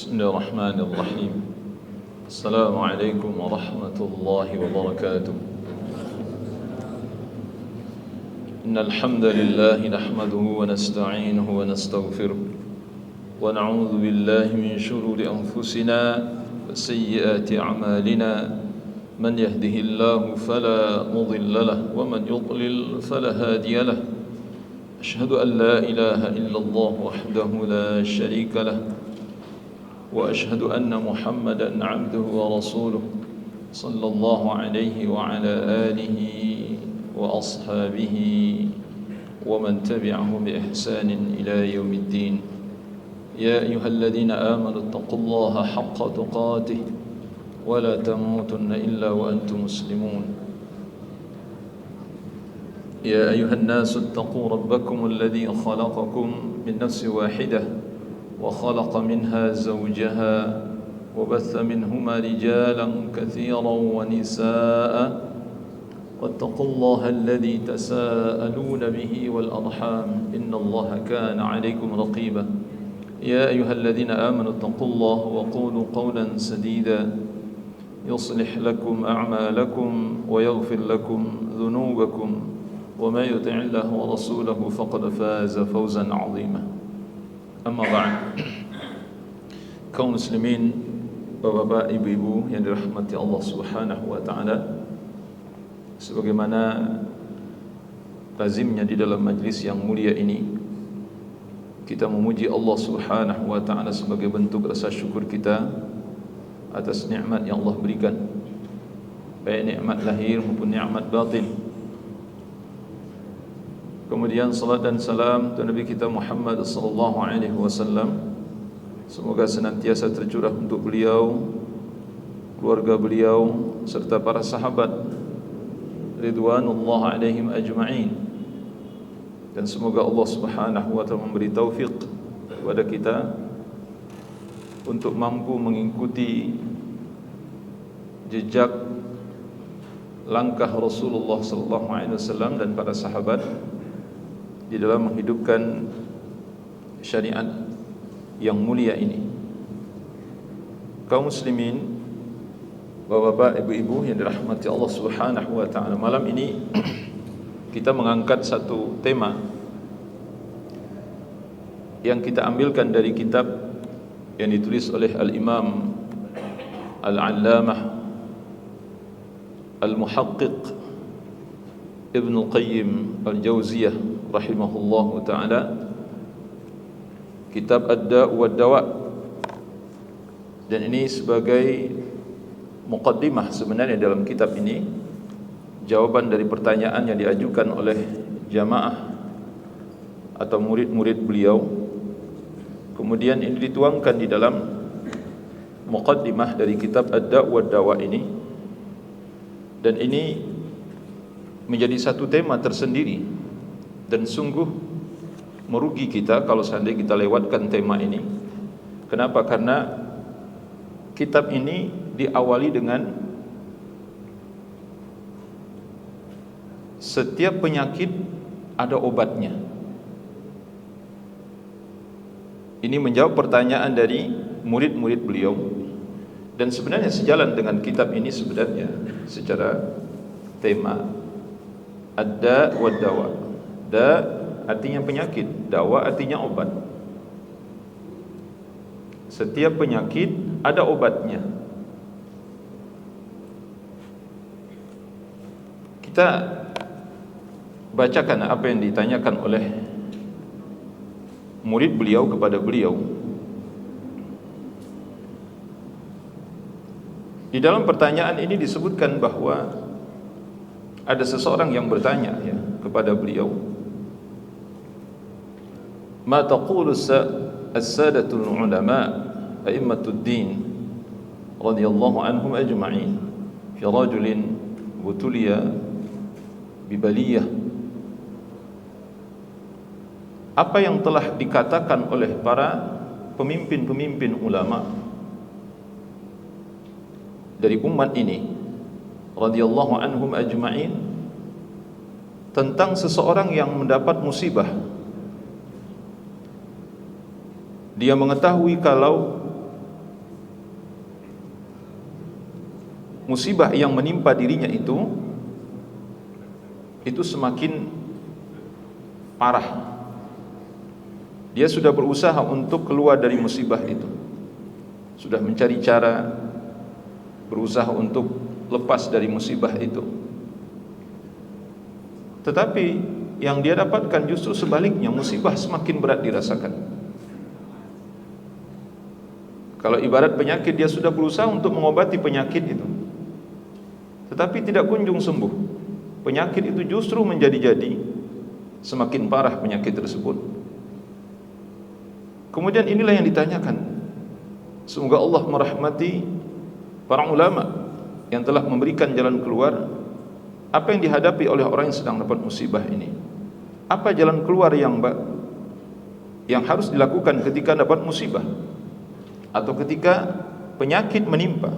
بسم الله الرحمن الرحيم. السلام عليكم ورحمة الله وبركاته. إن الحمد لله نحمده ونستعينه ونستغفره ونعوذ بالله من شرور أنفسنا وسيئات أعمالنا. من يهده الله فلا مضل له ومن يضلل فلا هادي له. أشهد أن لا إله إلا الله وحده لا شريك له وأشهد أن محمدا عبده ورسوله صلى الله عليه وعلى آله وأصحابه ومن تبعهم بإحسان إلى يوم الدين. يا أيها الذين آمنوا اتقوا الله حق تقاته ولا تموتن إلا وأنتم مسلمون. يا أيها الناس اتقوا ربكم الذي خلقكم من نفس واحدة وخلق منها زوجها وبث منهما رجالا كثيرا ونساء واتقوا الله الذي تساءلون به والأرحام إن الله كان عليكم رقيبا. يا أيها الذين آمنوا اتقوا الله وقولوا قولا سديدا يصلح لكم أعمالكم ويغفر لكم ذنوبكم وما يطع الله ورسوله فقد فاز فوزا عظيما. Amma ba'd. Kaum muslimin, bapak-bapak, ibu-ibu yang dirahmati Allah Subhanahu wa taala, sebagaimana lazimnya di dalam majlis yang mulia ini, kita memuji Allah Subhanahu wa taala sebagai bentuk rasa syukur kita atas nikmat yang Allah berikan, baik nikmat lahir maupun nikmat batin. Kemudian salat dan salam kepada Nabi kita Muhammad sallallahu alaihi wasallam, semoga senantiasa tercurah untuk beliau, keluarga beliau serta para sahabat ridwanullah alaihim ajma'in. Dan semoga Allah Subhanahu wa taala memberi taufik kepada kita untuk mampu mengikuti jejak langkah Rasulullah sallallahu alaihi wasallam dan para sahabat di dalam menghidupkan syariat yang mulia ini. Kaum muslimin, bapak-bapak, ibu-ibu yang dirahmati Allah Subhanahu wa taala, malam ini kita mengangkat satu tema yang kita ambilkan dari kitab yang ditulis oleh Al-Imam Al-Allamah Al-Muhaqqiq Ibn Qayyim Al-Jauziyah rahimahullahu ta'ala, kitab Ad-Da' wa Dawa. Dan ini sebagai muqaddimah sebenarnya dalam kitab ini, jawaban dari pertanyaan yang diajukan oleh jamaah atau murid-murid beliau. Kemudian ini dituangkan di dalam muqaddimah dari kitab Ad-Da' wa Dawa ini. Dan ini menjadi satu tema tersendiri, dan sungguh merugi kita kalau seandainya kita lewatkan tema ini. Kenapa? Karena kitab ini diawali dengan setiap penyakit ada obatnya. Ini menjawab pertanyaan dari murid-murid beliau, dan sebenarnya sejalan dengan kitab ini sebenarnya secara tema. Ad-Da' wa Dawa. Da artinya penyakit, dawa artinya obat. Setiap penyakit ada obatnya. Kita bacakan apa yang ditanyakan oleh murid beliau kepada beliau. Di dalam pertanyaan ini disebutkan bahwa ada seseorang yang bertanya kepada beliau, ma taqulu as-sadatul ulama a'immatud din radhiyallahu anhum ajma'in fi rajulin butuliya bibaliyah. Apa yang telah dikatakan oleh para pemimpin-pemimpin ulama dari umat ini radhiyallahu anhum ajma'in tentang seseorang yang mendapat musibah. Dia mengetahui kalau musibah yang menimpa dirinya itu semakin parah. Dia sudah berusaha untuk keluar dari musibah itu, sudah mencari cara, berusaha untuk lepas dari musibah itu, tetapi yang dia dapatkan justru sebaliknya, musibah semakin berat dirasakan. Kalau ibarat penyakit, dia sudah berusaha untuk mengobati penyakit itu, tetapi tidak kunjung sembuh. Penyakit itu justru menjadi-jadi, semakin parah penyakit tersebut. Kemudian inilah yang ditanyakan. Semoga Allah merahmati para ulama yang telah memberikan jalan keluar. Apa yang dihadapi oleh orang yang sedang dapat musibah ini? Apa jalan keluar yang harus dilakukan ketika dapat musibah atau ketika penyakit menimpa?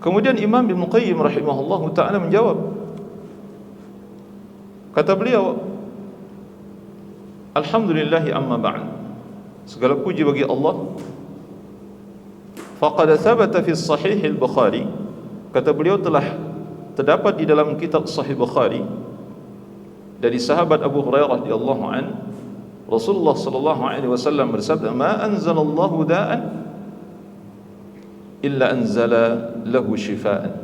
Kemudian Imam Ibnu Qayyim rahimahullahu ta'ala menjawab. Kata beliau, alhamdulillahi amma ba'd, segala puji bagi Allah. Faqad thabata fi sahih al-Bukhari, kata beliau telah terdapat di dalam kitab Sahih Bukhari dari sahabat Abu Hurairah radhiyallahu an, Rasulullah sallallahu alaihi wasallam bersabda, ma anzalallahu da'an illa anzala lahu shifaan.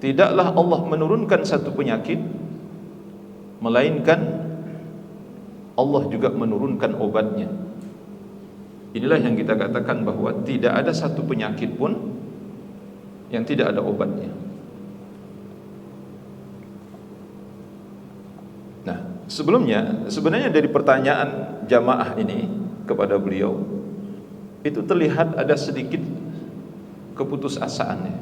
Tidaklah Allah menurunkan satu penyakit melainkan Allah juga menurunkan obatnya. Inilah yang kita katakan bahwa tidak ada satu penyakit pun yang tidak ada obatnya. Nah, sebenarnya dari pertanyaan jamaah ini kepada beliau itu terlihat ada sedikit keputusasaannya.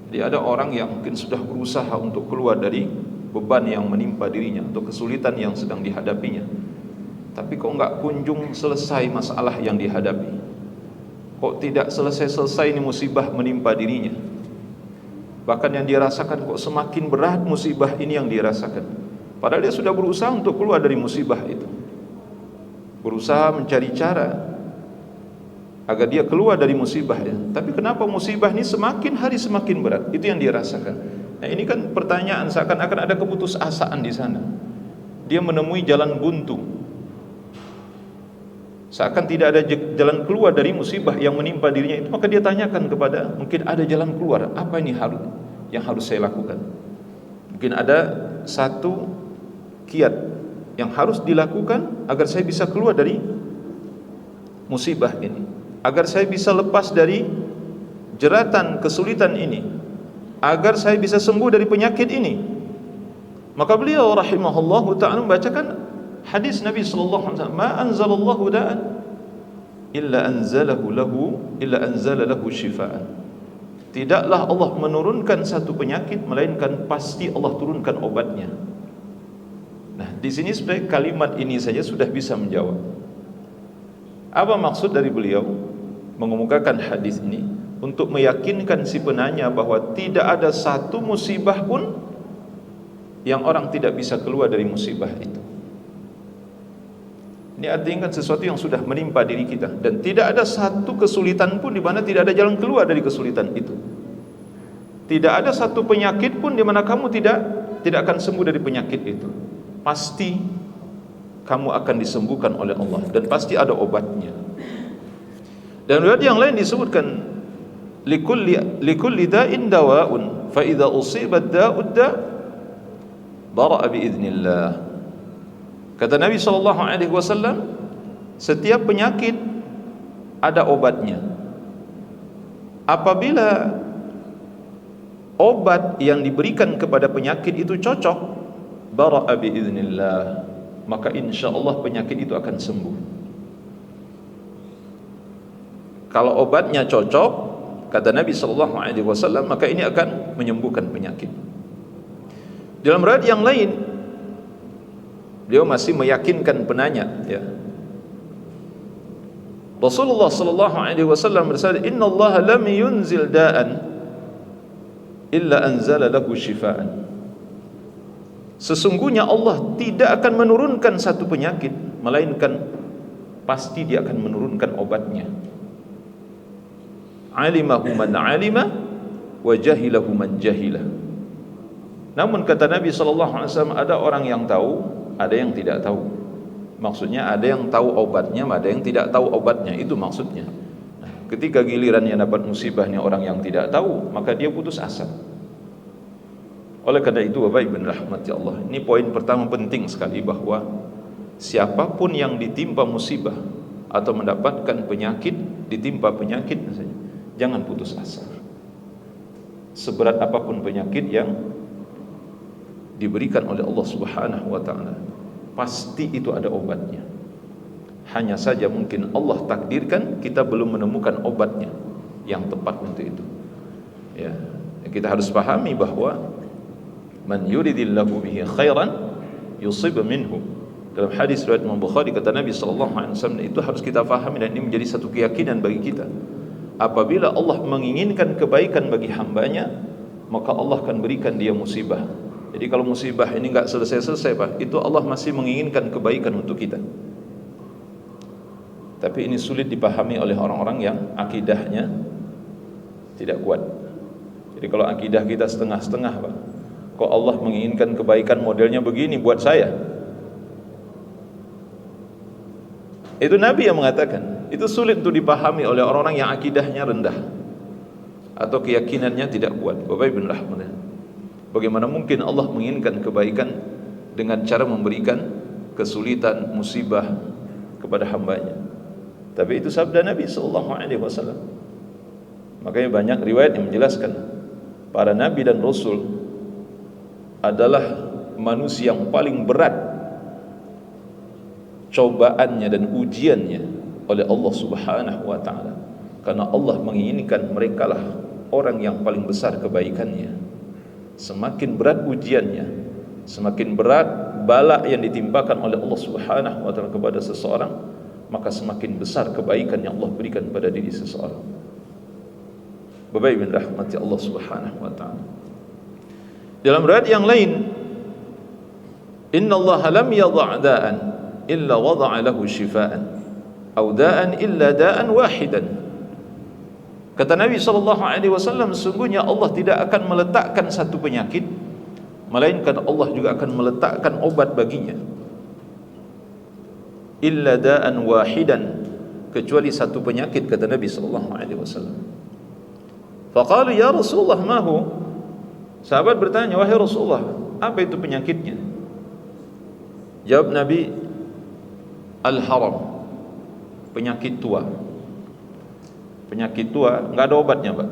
Jadi ada orang yang mungkin sudah berusaha untuk keluar dari beban yang menimpa dirinya atau kesulitan yang sedang dihadapinya, tapi kok nggak kunjung selesai masalah yang dihadapi, kok tidak selesai ini musibah menimpa dirinya, bahkan yang dia rasakan kok semakin berat musibah ini yang dia rasakan, padahal dia sudah berusaha untuk keluar dari musibah itu, berusaha mencari cara agar dia keluar dari musibah ya. Tapi kenapa musibah ini semakin hari semakin berat? Itu yang dia rasakan. Nah, ini kan pertanyaan, seakan-akan ada keputusasaan di sana. Dia menemui jalan buntu. Seakan tidak ada jalan keluar dari musibah yang menimpa dirinya itu, maka dia tanyakan kepada, mungkin ada jalan keluar, apa ini yang harus saya lakukan? Mungkin ada satu kiat yang harus dilakukan agar saya bisa keluar dari musibah ini, agar saya bisa lepas dari jeratan kesulitan ini, agar saya bisa sembuh dari penyakit ini. Maka beliau rahimahullahu ta'ala membacakan hadis Nabi sallallahu alaihi wasallam, ma anzalallahu da'an illa anzala lahu shifaan. Tidaklah Allah menurunkan satu penyakit melainkan pasti Allah turunkan obatnya. Nah, di sini sebenarnya kalimat ini saja sudah bisa menjawab apa maksud dari beliau mengemukakan hadis ini, untuk meyakinkan si penanya bahwa tidak ada satu musibah pun yang orang tidak bisa keluar dari musibah itu. Ini artinya kan sesuatu yang sudah menimpa diri kita, dan tidak ada satu kesulitan pun di mana tidak ada jalan keluar dari kesulitan itu. Tidak ada satu penyakit pun di mana kamu tidak akan sembuh dari penyakit itu. Pasti kamu akan disembuhkan oleh Allah dan pasti ada obatnya. Dan riwayat yang lain disebutkan, likulli da'in dawa'un fa idza usiba ad-da'u bara'a bi idznillah. Kata Nabi sallallahu alaihi wasallam, setiap penyakit ada obatnya. Apabila obat yang diberikan kepada penyakit itu cocok, bara'a bi idznillah, maka insyaallah penyakit itu akan sembuh. Kalau obatnya cocok, kata Nabi sallallahu alaihi wasallam, maka ini akan menyembuhkan penyakit. Dalam riwayat yang lain, beliau masih meyakinkan penanya ya. Rasulullah sallallahu alaihi wasallam bersabda, "Innallaha lam yunzil da'an illa anzala lahu shifaan." Sesungguhnya Allah tidak akan menurunkan satu penyakit melainkan pasti Dia akan menurunkan obatnya. alimahu man alima wa jahilahu man jahila. Namun kata Nabi SAW, ada orang yang tahu, ada yang tidak tahu. Maksudnya ada yang tahu obatnya, ada yang tidak tahu obatnya. Itu maksudnya. Ketika gilirannya dapat musibahnya orang yang tidak tahu, maka dia putus asa. Oleh karena itu Bapak Ibu rahmati Allah, ini poin pertama penting sekali, bahwa siapapun yang ditimpa musibah atau mendapatkan penyakit, ditimpa penyakit misalnya, jangan putus asa. Seberat apapun penyakit yang diberikan oleh Allah Subhanahu wa taala, pasti itu ada obatnya. Hanya saja mungkin Allah takdirkan kita belum menemukan obatnya yang tepat untuk itu. Ya, kita harus pahami bahwa man yuridillahu bihi khairan yusib minhu. Dalam hadis riwayat Imam Bukhari, kata Nabi sallallahu alaihi wasallam, itu harus kita pahami dan ini menjadi satu keyakinan bagi kita. Apabila Allah menginginkan kebaikan bagi hambanya, maka Allah akan berikan dia musibah. Jadi kalau musibah ini enggak selesai-selesai Pak, itu Allah masih menginginkan kebaikan untuk kita. Tapi ini sulit dipahami oleh orang-orang yang akidahnya tidak kuat. Jadi kalau akidah kita setengah-setengah Pak, kok Allah menginginkan kebaikan modelnya begini buat saya? Itu Nabi yang mengatakan. Itu sulit untuk dipahami oleh orang-orang yang akidahnya rendah atau keyakinannya tidak kuat. Bapak Ibu rahmatullah, bagaimana mungkin Allah menginginkan kebaikan dengan cara memberikan kesulitan, musibah kepada hambanya? Tapi itu sabda Nabi SAW. Makanya banyak riwayat yang menjelaskan para nabi dan rasul adalah manusia yang paling berat cobaannya dan ujiannya oleh Allah Subhanahu wa taala, karena Allah menginginkan mereka lah orang yang paling besar kebaikannya. Semakin berat ujiannya, semakin berat bala yang ditimpakan oleh Allah Subhanahu wa taala kepada seseorang, maka semakin besar kebaikan yang Allah berikan pada diri seseorang. Bapak Ibu rahmati Allah Subhanahu wa taala. Dalam riwayat yang lain, innallaha lam yadha' da'an illa wada'a lahu shifaan aw da'an illa da'an wahidan. Kata Nabi SAW, sesungguhnya Allah tidak akan meletakkan satu penyakit melainkan Allah juga akan meletakkan obat baginya. Illa da'an wahidan, kecuali satu penyakit, kata Nabi SAW. Faqalu ya Rasulullah mahu. Sahabat bertanya, wahai Rasulullah, apa itu penyakitnya? Jawab Nabi, al-haram, penyakit tua. Penyakit tua enggak ada obatnya, Pak.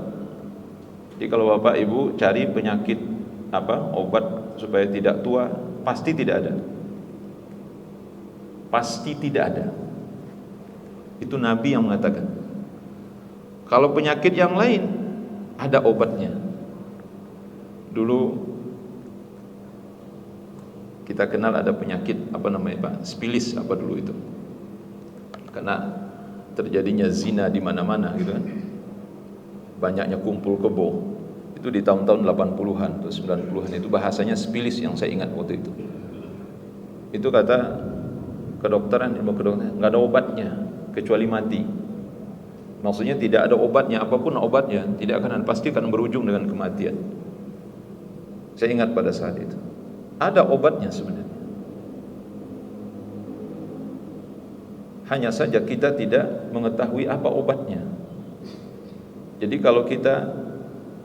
Jadi kalau Bapak Ibu cari penyakit obat supaya tidak tua, pasti tidak ada. Pasti tidak ada. Itu Nabi yang mengatakan. Kalau penyakit yang lain ada obatnya. Dulu kita kenal ada penyakit Pak? Spilis dulu itu. Karena terjadinya zina di mana-mana gitu kan. Banyaknya kumpul kebo. Itu di tahun-tahun 80-an atau 90-an, itu bahasanya spilis yang saya ingat waktu itu. Itu kata kedokteran, ilmu kedokteran, enggak ada obatnya kecuali mati. Maksudnya tidak ada obatnya, apapun obatnya tidak akan, pasti akan berujung dengan kematian. Saya ingat pada saat itu ada obatnya sebenarnya, hanya saja kita tidak mengetahui apa obatnya. Jadi kalau kita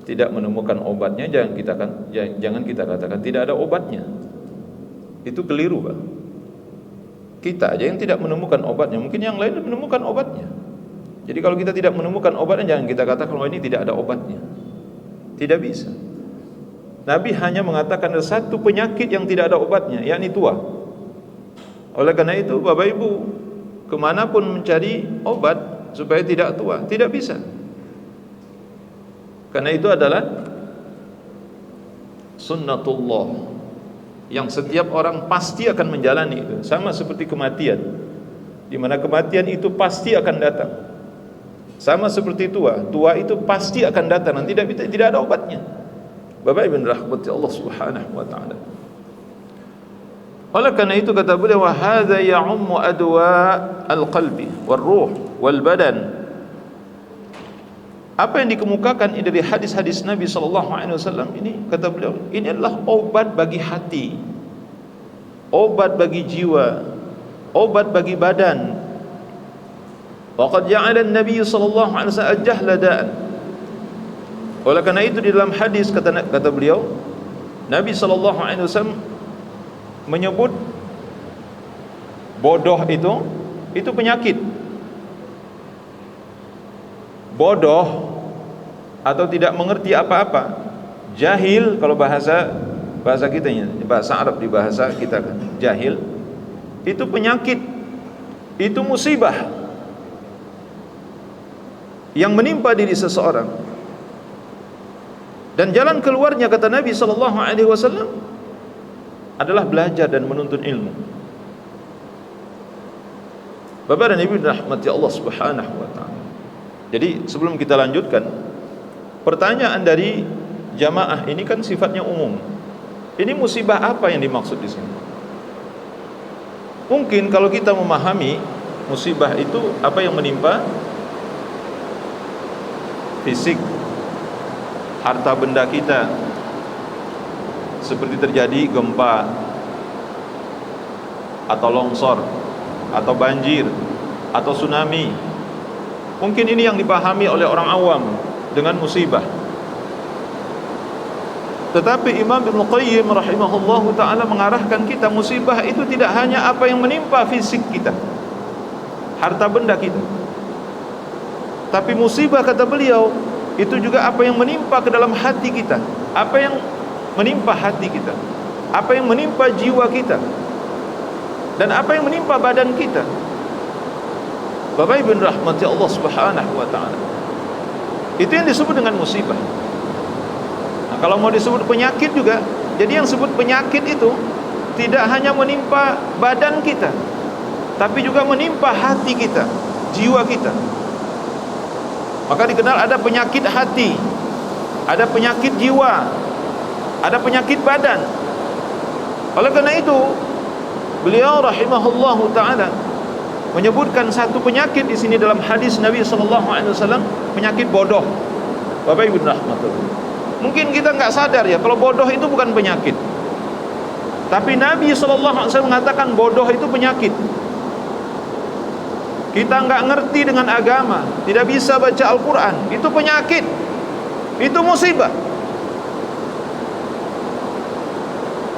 tidak menemukan obatnya, jangan kita katakan tidak ada obatnya. Itu keliru, Pak. Kita aja yang tidak menemukan obatnya, mungkin yang lain menemukan obatnya. Jadi kalau kita tidak menemukan obatnya, jangan kita katakan kalau ini tidak ada obatnya. Tidak bisa. Nabi hanya mengatakan ada satu penyakit yang tidak ada obatnya, yakni tua. Oleh karena itu Bapak Ibu kemanapun mencari obat supaya tidak tua, tidak bisa. Karena itu adalah sunnatullah yang setiap orang pasti akan menjalani itu. Sama seperti kematian, di mana kematian itu pasti akan datang. Sama seperti tua itu pasti akan datang dan tidak ada obatnya. Bapak Ibu rahmati Allah Subhanahu wa taala. Oleh karena itu kata beliau, wa hadza ya'ummu adwa al-qalbi wal-ruh wal-badan. Apa yang dikemukakan dari hadis-hadis Nabi sallallahu alaihi wasallam ini, kata beliau, ini adalah obat bagi hati, obat bagi jiwa, obat bagi badan. Wa qad ja'ala an-nabiy sallallahu alaihi wasallam al-jahla da'an. Oleh karena itu di dalam hadis kata beliau, Nabi sallallahu alaihi wasallam menyebut bodoh itu penyakit. Bodoh atau tidak mengerti apa-apa, jahil kalau bahasa kita ini, bahasa Arab, di bahasa kita kan, jahil itu penyakit, itu musibah yang menimpa diri seseorang. Dan jalan keluarnya, kata Nabi sallallahu alaihi wasallam, adalah belajar dan menuntut ilmu. Bapak dan Ibu rahmati Allah Subhanahu wa taala. Jadi sebelum kita lanjutkan, pertanyaan dari jamaah ini kan sifatnya umum. Ini musibah apa yang dimaksud di sini? Mungkin kalau kita memahami musibah itu apa yang menimpa fisik, harta benda kita, seperti terjadi gempa atau longsor atau banjir atau tsunami. Mungkin ini yang dipahami oleh orang awam dengan musibah. Tetapi Imam Ibnu Qayyim rahimahullahu ta'ala mengarahkan kita, musibah itu tidak hanya apa yang menimpa fisik kita, harta benda kita, tapi musibah, kata beliau, itu juga apa yang menimpa ke dalam hati kita, apa yang menimpa hati kita, apa yang menimpa jiwa kita, dan apa yang menimpa badan kita. Bapak Ibu rahmati Allah Subhanahu wa taala, itu yang disebut dengan musibah. Nah, kalau mau disebut penyakit juga, jadi yang disebut penyakit itu tidak hanya menimpa badan kita, tapi juga menimpa hati kita, jiwa kita. Maka dikenal ada penyakit hati, ada penyakit jiwa, ada penyakit badan. Oleh karena itu, beliau rahimahullahu taala menyebutkan satu penyakit di sini dalam hadis Nabi sallallahu alaihi wasallam, penyakit bodoh. Bapak Ibu rahmatullah, mungkin kita enggak sadar ya kalau bodoh itu bukan penyakit. Tapi Nabi sallallahu alaihi wasallam mengatakan bodoh itu penyakit. Kita enggak ngerti dengan agama, tidak bisa baca Al-Qur'an, itu penyakit. Itu musibah.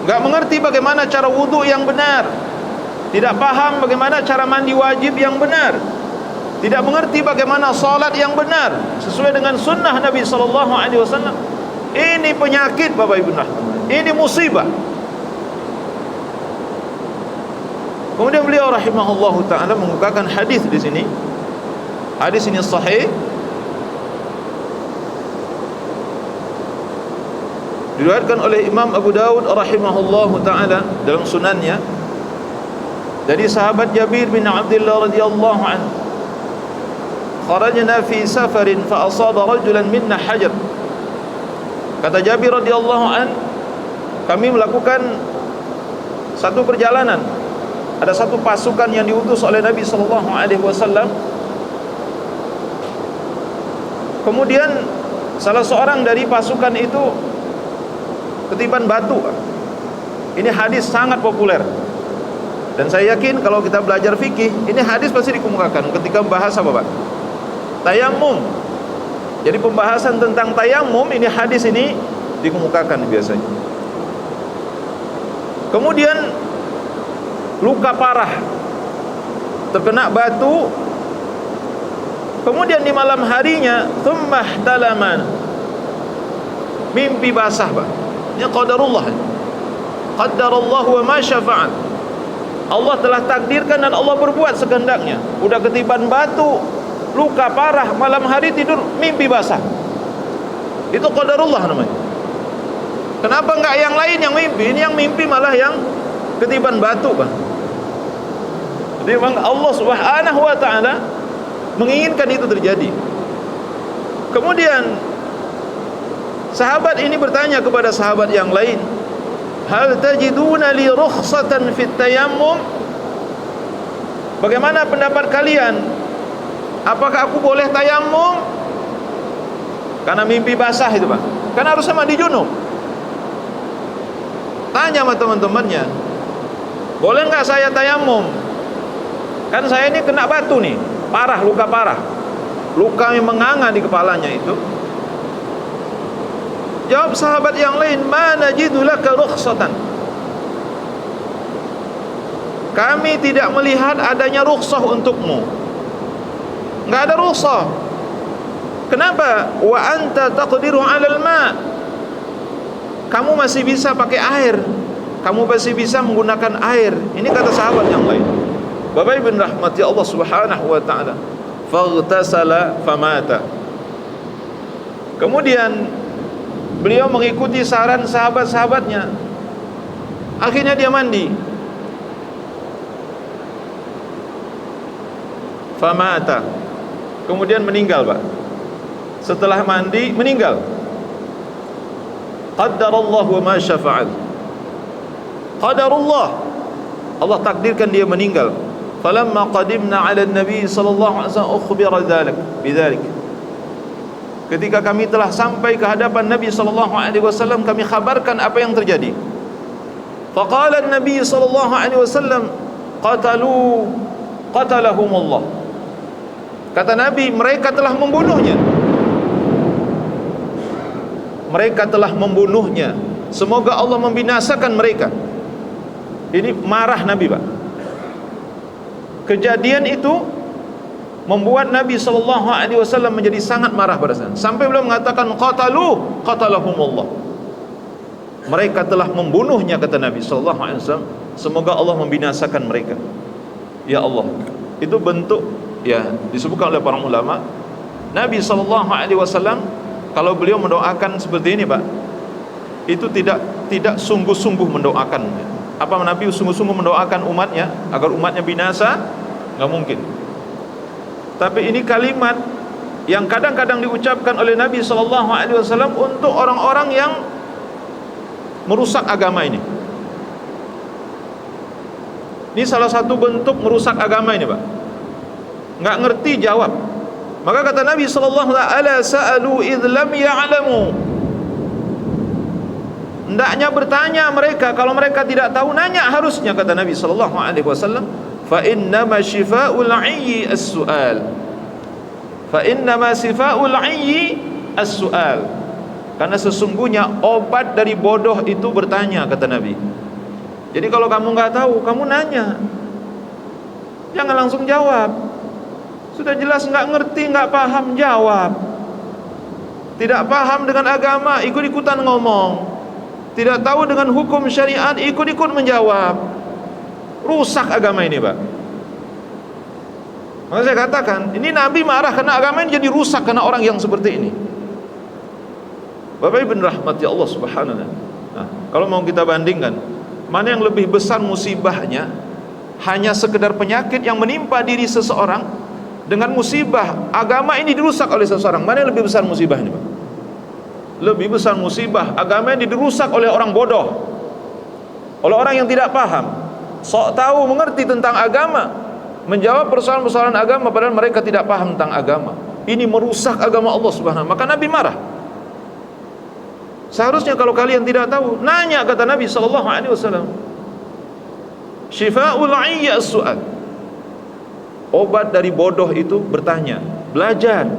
Enggak mengerti bagaimana cara wudu yang benar, tidak paham bagaimana cara mandi wajib yang benar, tidak mengerti bagaimana salat yang benar sesuai dengan sunnah Nabi sallallahu alaihi wasallam. Ini penyakit, Bapak Ibu. Ini musibah. Kemudian beliau rahimahullahu taala mengukakan hadis di sini. Hadis ini sahih, diriwayatkan oleh Imam Abu Dawud rahimahullahu taala dalam sunannya, dari sahabat Jabir bin Abdullah radhiyallahu anhu, kharajna fi safarin fa asaba rajulan minna hajar. Kata Jabir radhiyallahu anhu, kami melakukan satu perjalanan, ada satu pasukan yang diutus oleh Nabi sallallahu alaihi wasallam. Kemudian salah seorang dari pasukan itu ketiban batu. Ini hadis sangat populer, dan saya yakin kalau kita belajar fikih, ini hadis pasti dikemukakan ketika membahas apa, Pak? Tayamum. Jadi pembahasan tentang tayamum, ini hadis ini dikemukakan biasanya. Kemudian luka parah, terkena batu. Kemudian di malam harinya, tsumma ihtalaman, mimpi basah, Pak. Ini qadarullah. Qadarallahu wa ma syafa'al. Allah telah takdirkan dan Allah berbuat sekehendaknya. Udah ketiban batu, luka parah, malam hari tidur mimpi basah. Itu qadarullah namanya. Kenapa enggak yang lain yang mimpi? Ini yang mimpi malah yang ketiban batu, Bang. Jadi memang Allah Subhanahu wa taala menginginkan itu terjadi. Kemudian sahabat ini bertanya kepada sahabat yang lain, hal tajiduna li rukhsatan fit tayammum? Bagaimana pendapat kalian? Apakah aku boleh tayamum? karena mimpi basah itu Pak. Kan harusnya mandi junub. Tanya sama teman-temannya, boleh nggak saya tayamum? Kan saya ini kena batu nih, parah, luka parah, luka yang menganga di kepalanya itu. Jawab sahabat yang lain, mana jidulaka rukhsatan. Kami tidak melihat adanya rukhsah untukmu. Nggak ada rukhsah. Kenapa? Wa anta taqdiru 'alal ma'. Kamu masih bisa pakai air. Kamu masih bisa menggunakan air. Ini kata sahabat yang lain. Bapak Ibu rahmati Allah Subhanahu wa taala. Faghtasala famata. Kemudian beliau mengikuti saran sahabat-sahabatnya. Akhirnya dia mandi. Famata. Kemudian meninggal, Pak. Setelah mandi meninggal. Qaddarallahu ma syafa'al. Qadarullah. Allah takdirkan dia meninggal. Falamma qadimna 'ala an-nabi sallallahu alaihi wasallam ukhbira bidzalik. Ketika kami telah sampai ke hadapan Nabi sallallahu alaihi wasallam, kami khabarkan apa yang terjadi. Faqala an-nabi sallallahu alaihi wasallam, qatalahumullah. Kata Nabi, mereka telah membunuhnya. Mereka telah membunuhnya. Semoga Allah membinasakan mereka. Ini marah Nabi, Pak. Kejadian itu membuat Nabi SAW menjadi sangat marah pada saat. Sampai beliau mengatakan, qatalahumullah. Mereka telah membunuhnya, kata Nabi SAW. Semoga Allah membinasakan mereka. Ya Allah. Itu bentuk, ya, disebutkan oleh para ulama, Nabi SAW kalau beliau mendoakan seperti ini, Pak, itu tidak sungguh-sungguh mendoakan. Apa Nabi sungguh-sungguh mendoakan umatnya agar umatnya binasa? Nggak mungkin. Tapi ini kalimat yang kadang-kadang diucapkan oleh Nabi SAW untuk orang-orang yang merusak agama ini. Ini salah satu bentuk merusak agama ini, Pak. Nggak ngerti jawab. Maka kata Nabi sallallahu alaihi wasallam, ala sa'alu idh lam ya'lamu. Hendaknya bertanya mereka, kalau mereka tidak tahu nanya harusnya, kata Nabi sallallahu alaihi wasallam. Fa innama shifa'ul 'ayyi as-su'al. Fa innama shifa'ul 'ayyi as-su'al. Karena sesungguhnya obat dari bodoh itu bertanya, kata Nabi. Jadi kalau kamu nggak tahu, kamu nanya. Jangan langsung jawab. Sudah jelas nggak ngerti, nggak paham, jawab. Tidak paham dengan agama, ikut-ikutan ngomong. Tidak tahu dengan hukum syariat, ikut-ikut menjawab. Rusak agama ini, Pak. Maka saya katakan, ini Nabi marah karena agama ini jadi rusak karena orang yang seperti ini. Bapak Ibu rahmati Allah Subhanahu wa ta'ala. Nah, kalau mau kita bandingkan, mana yang lebih besar musibahnya? Hanya sekedar penyakit yang menimpa diri seseorang dengan musibah agama ini dirusak oleh seseorang. Mana yang lebih besar musibah ini, Pak? Lebih besar musibah agama ini dirusak oleh orang bodoh, oleh orang yang tidak paham, sok tahu mengerti tentang agama, menjawab persoalan-persoalan agama padahal mereka tidak paham tentang agama. Ini merusak agama Allah Subhanahu. Maka Nabi marah. Seharusnya kalau kalian tidak tahu, nanya, kata Nabi sallallahu alaihi wasallam. Syifa'ul 'ayyi as-su'al. Obat dari bodoh itu bertanya, belajar.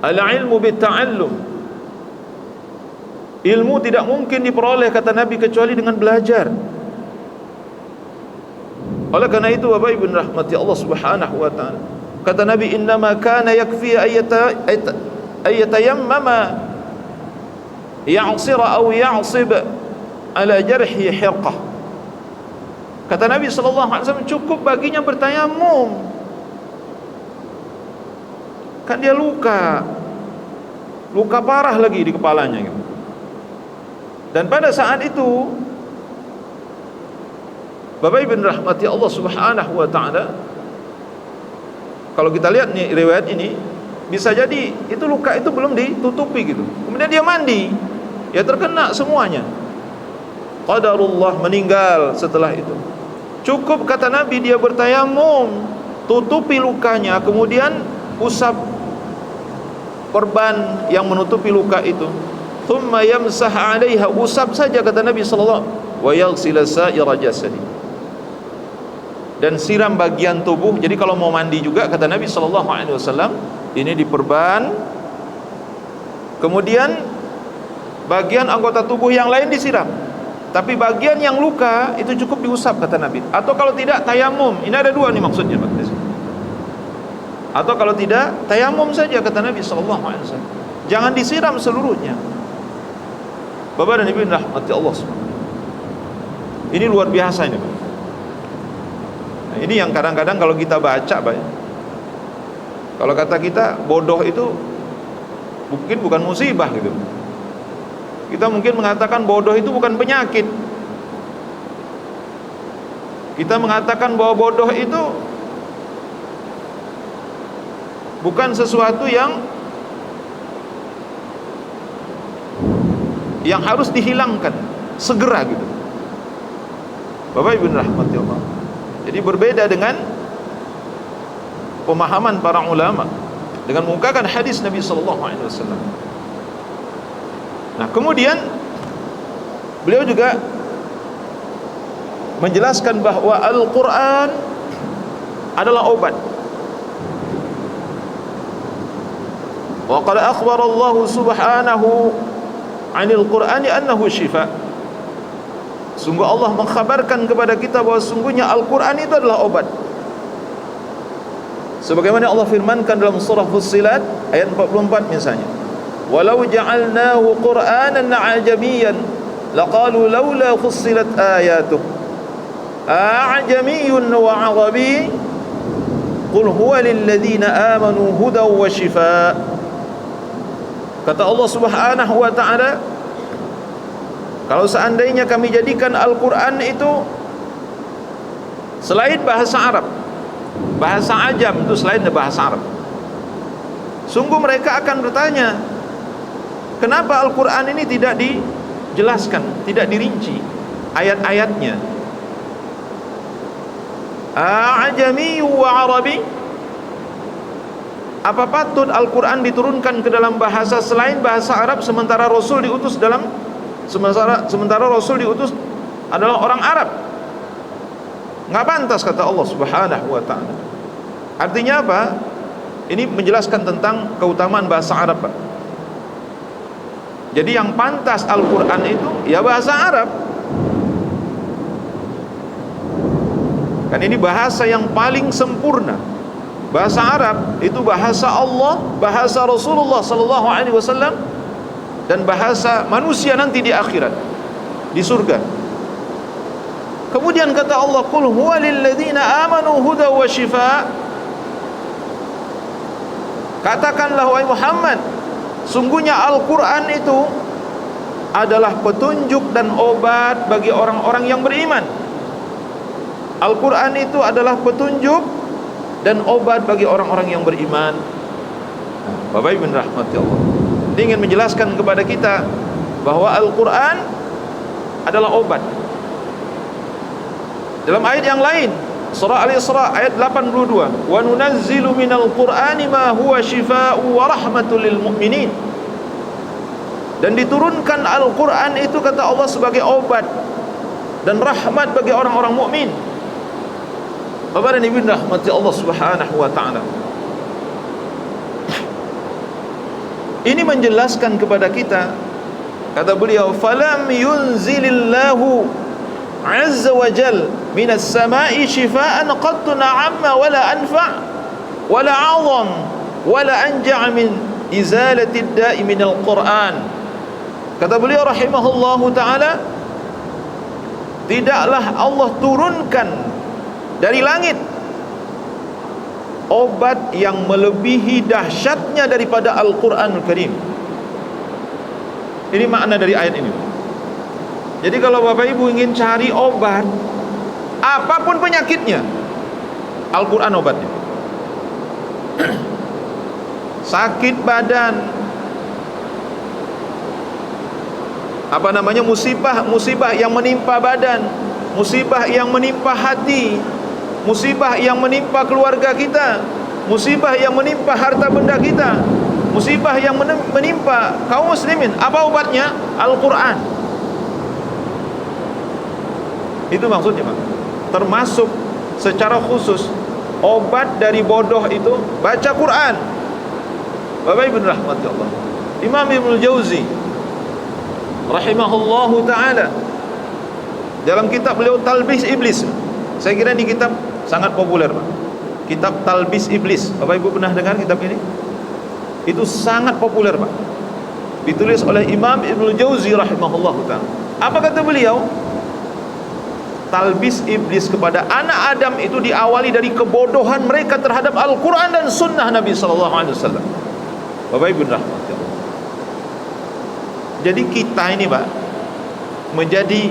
Al-ilmu bit-ta'allum. Ilmu tidak mungkin diperoleh, kata Nabi, kecuali dengan belajar. Oleh karena itu, Bapak Ibu rahmati Allah Subhanahu wa ta'ala, kata Nabi, innama kana yakfi ayatayammama ya'sira aw ya'sib ala jarhi hirqah. Kata Nabi SAW, cukup baginya bertayamum. Kan dia luka parah lagi di kepalanya gitu. Dan pada saat itu, Bapak Ibu rahmati Allah Subhanahu wa ta'ala, kalau kita lihat nih riwayat ini, bisa jadi itu luka itu belum ditutupi gitu. Kemudian dia mandi, ya terkena semuanya. Qadarullah, meninggal setelah itu. Cukup, kata Nabi, dia bertayamum, tutupi lukanya, kemudian usap perban yang menutupi luka itu. Thumma yamsah 'alaiha, usap saja kata Nabi sallallahu alaihi wasallam, wa yaghsil sa'ira jasadi, dan siram bagian tubuh. Jadi kalau mau mandi juga kata Nabi sallallahu alaihi wasallam, ini diperban, kemudian bagian anggota tubuh yang lain disiram, tapi bagian yang luka itu cukup diusap kata Nabi. Atau kalau tidak tayamum. Ini ada dua nih maksudnya, Pak. Atau kalau tidak tayamum saja kata Nabi sallallahu alaihi wasallam. Jangan disiram seluruhnya. Bapak dan Ibu rahmati Allah subhanahu. Ini luar biasa ini, Pak. Nah, ini yang kadang-kadang kalau kita baca, Pak, ya, kalau kata kita bodoh itu mungkin bukan musibah gitu. Kita mungkin mengatakan bodoh itu bukan penyakit. Kita mengatakan bahwa bodoh itu bukan sesuatu yang harus dihilangkan segera gitu. Bapak Ibu rahmati Allah. Jadi berbeda dengan pemahaman para ulama dengan mengungkapkan hadis Nabi sallallahu alaihi wasallam. Nah, kemudian beliau juga menjelaskan bahwa Al-Qur'an adalah obat. Wa qad akhbara Allah subhanahu 'anil Qur'ani annahu shifa. Sungguh Allah mengkhabarkan kepada kita bahwa sungguhnya Al-Qur'an itu adalah obat. Sebagaimana Allah firmankan dalam surah Fussilat ayat 44 misalnya, walau ja'alnahu Qur'anan 'ajamiyyan laqalu laula fussilat ayatuh a'jamiyyun wa 'arabi qul huwa lil ladzina amanu hudaw wa shifaa. Kata Allah subhanahu wa ta'ala, kalau seandainya kami jadikan Al-Quran itu selain bahasa Arab, bahasa ajam itu selain bahasa Arab, sungguh mereka akan bertanya, kenapa Al-Quran ini tidak dijelaskan, tidak dirinci ayat-ayatnya? A'jami wa Arabi, apa patut Al-Quran diturunkan ke dalam bahasa selain bahasa Arab sementara Rasul diutus adalah orang Arab? Nggak pantas kata Allah subhanahu wa ta'ala. Artinya apa? Ini menjelaskan tentang keutamaan bahasa Arab, Pak. Jadi yang pantas Al-Quran itu ya bahasa Arab. Kan ini bahasa yang paling sempurna. Bahasa Arab itu bahasa Allah, bahasa Rasulullah sallallahu alaihi wasallam, dan bahasa manusia nanti di akhirat, di surga. Kemudian kata Allah, qul huwa lil ladzina amanu huda wa shifaa. Katakanlah wahai Muhammad, sungguhnya Al-Qur'an itu adalah petunjuk dan obat bagi orang-orang yang beriman. Al-Qur'an itu adalah petunjuk dan obat bagi orang-orang yang beriman. Bapak Ibu rahmati Allah. Dia ingin menjelaskan kepada kita bahwa Al-Quran adalah obat. Dalam ayat yang lain, surah Al-Isra ayat 82, wa nunazzilu minal Qur'ani ma huwa shifaa'u wa rahmatul lil mu'minin. Dan diturunkan Al-Quran itu kata Allah sebagai obat dan rahmat bagi orang-orang mukmin. Bapak dan Ibu rahmati Allah subhanahu wa ta'ala. Ini menjelaskan kepada kita, kata beliau, falam yunzilillahu azza wa jal minas sama'i shifaan qattu na'amma wala anfa' wala 'azam wala anja' min izalati ad-da'i minal Qur'an. Kata beliau rahimahullahu ta'ala, tidaklah Allah turunkan dari langit obat yang melebihi dahsyatnya daripada Al-Quranul Karim. Ini makna dari ayat ini. Jadi kalau Bapak Ibu ingin cari obat apapun penyakitnya, Al-Quran obatnya. Sakit badan, musibah yang menimpa badan, musibah yang menimpa hati, musibah yang menimpa keluarga kita, musibah yang menimpa harta benda kita, musibah yang menimpa kaum muslimin, apa obatnya? Al-Quran. Itu maksudnya, Pak. Termasuk secara khusus obat dari bodoh itu baca Quran. Bapak Ibu rahmati Allah, Imam Ibnu Jauzi rahimahullahu taala dalam kitab beliau Talbis Iblis, saya kira ini kitab sangat populer, Pak. Kitab Talbis Iblis. Bapak Ibu pernah dengar kitab ini? Itu sangat populer, Pak. Ditulis oleh Imam Ibnu Jauzi rahimahullahu taala. Apa kata beliau? Talbis iblis kepada anak Adam itu diawali dari kebodohan mereka terhadap Al-Quran dan Sunnah Nabi Sallallahu Alaihi Wasallam. Bapak Ibu rahmati Allah. Jadi kita ini, Pak, menjadi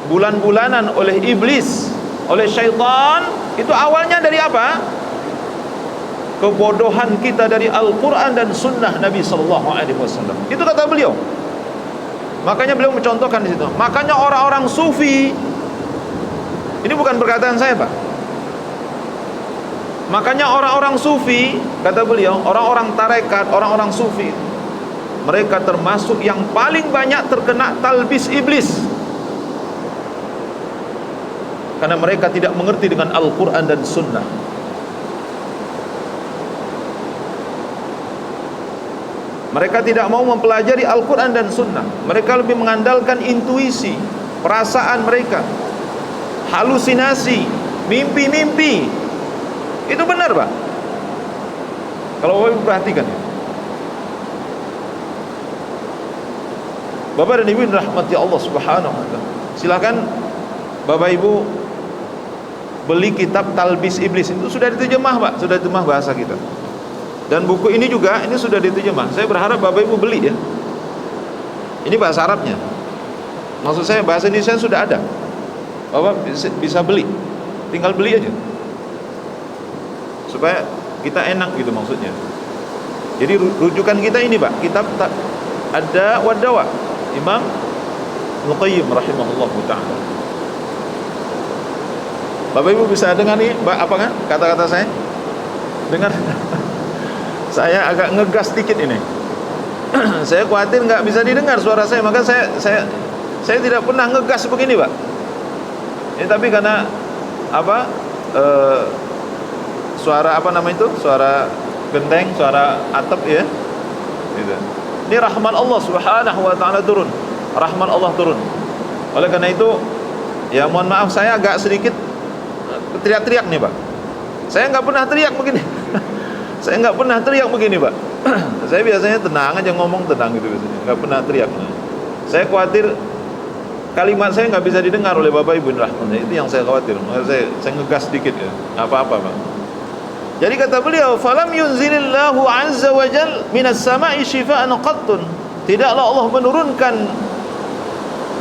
bulan-bulanan oleh iblis, oleh syaitan, itu awalnya dari apa? Kebodohan kita dari Al-Quran dan Sunnah Nabi Sallallahu Alaihi Wasallam. Itu kata beliau. Makanya beliau mencontohkan di situ. Makanya orang-orang sufi, ini bukan perkataan saya, Pak. Makanya orang-orang sufi, kata beliau, orang-orang tarekat, orang-orang sufi, mereka termasuk yang paling banyak terkena talbis iblis, karena mereka tidak mengerti dengan Al-Quran dan Sunnah. Mereka tidak mau mempelajari Al-Quran dan Sunnah. Mereka lebih mengandalkan intuisi, perasaan mereka, halusinasi, mimpi-mimpi. Itu benar, Pak. Kalau Bapak perhatikan ya. Bapak dan Ibu rahmati Allah Subhanahu wa taala, silakan Bapak Ibu beli kitab Talbis Iblis. Itu sudah diterjemah, Pak, sudah diterjemah bahasa kita. Dan buku ini juga, ini sudah diterjemah. Saya berharap Bapak Ibu beli ya. Ini bahasa Arabnya. Maksud saya bahasa Indonesia sudah ada. Bapak bisa beli. Tinggal beli aja. Supaya kita enak gitu maksudnya. Jadi rujukan kita ini, Pak, kitab ada wadawa Imam Al-Qayyim rahimahullah ta'ala. Bapak Ibu bisa dengar nih, apa kan kata-kata saya? Dengar. Saya agak ngegas dikit ini. Saya khawatir nggak bisa didengar suara saya, maka saya tidak pernah ngegas begini, Pak. Ini tapi karena apa? Suara apa nama itu? Suara genteng, suara atap ya. Gitu. Ini rahmat Allah Subhanahu wa taala turun. Rahmat Allah turun. Oleh karena itu, ya mohon maaf saya agak sedikit teriak-teriak nih, Pak. Saya nggak pernah teriak begini. Saya nggak pernah teriak begini, Pak. Saya biasanya tenang aja ngomong, tenang gitu biasanya, nggak pernah teriak. Saya khawatir kalimat saya nggak bisa didengar oleh Bapak Ibu rahmatnya. Itu yang saya khawatir. Maka saya ngegas sedikit ya. Apa-apa, Pak. Jadi kata beliau, falam yunzilillahu azza wa jal minas sama'i shifaan qattun. Tidaklah Allah menurunkan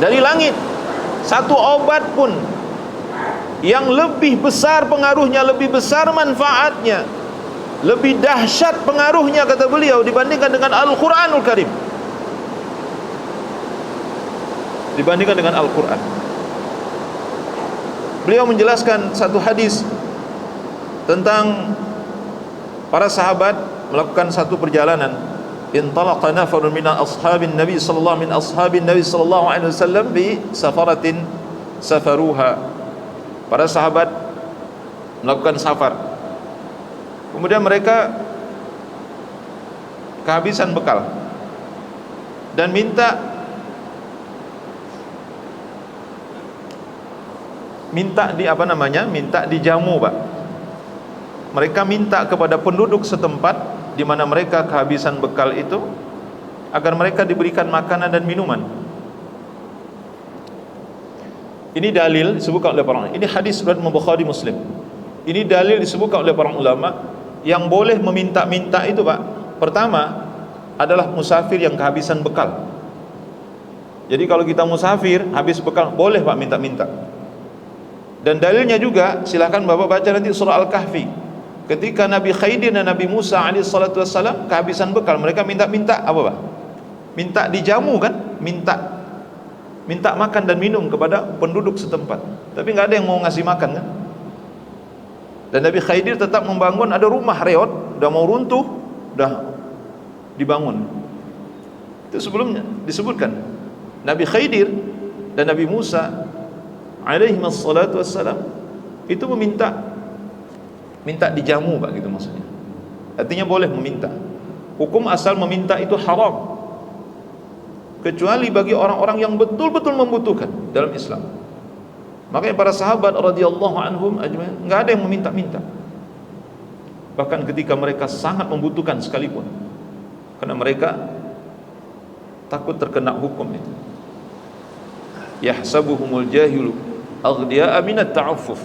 dari langit satu obat pun yang lebih besar pengaruhnya, lebih besar manfaatnya, lebih dahsyat pengaruhnya, kata beliau, dibandingkan dengan Al-Quranul Karim. Dibandingkan dengan Al-Quran. Beliau menjelaskan satu hadis tentang para sahabat melakukan satu perjalanan. Intalaqa nafarun min ashabin Nabi sallallahu alaihi wasallam bi safaratin safaruha. Para sahabat melakukan safar. Kemudian mereka kehabisan bekal dan minta dijamu, Pak. Mereka minta kepada penduduk setempat di mana mereka kehabisan bekal itu agar mereka diberikan makanan dan minuman. Ini dalil disebutkan oleh para ulama. Ini hadis riwayat Bukhari Muslim. Ini dalil disebutkan oleh para ulama yang boleh meminta-minta itu, Pak. Pertama adalah musafir yang kehabisan bekal. Jadi kalau kita musafir habis bekal, boleh Pak minta-minta. Dan dalilnya juga silakan Bapak baca nanti surah Al-Kahfi. Ketika Nabi Khidir dan Nabi Musa alaihi salatu wassalam kehabisan bekal, mereka minta-minta apa, Pak? Minta dijamu kan? Minta makan dan minum kepada penduduk setempat. Tapi nggak ada yang mau ngasih makan kan? Dan Nabi Khidir tetap membangun, ada rumah reot, udah mau runtuh, udah dibangun. Itu sebelumnya disebutkan Nabi Khidir dan Nabi Musa alaihi wassalatu wassalam itu minta dijamu Pak, gitu maksudnya. Artinya boleh meminta. Hukum asal meminta itu haram, kecuali bagi orang-orang yang betul-betul membutuhkan dalam Islam. Makanya para sahabat radhiyallahu anhum ajmain enggak ada yang meminta-minta. Bahkan ketika mereka sangat membutuhkan sekalipun, karena mereka takut terkena hukum itu. Yahsabuhumul jahilu aghniya'a minat ta'affuf.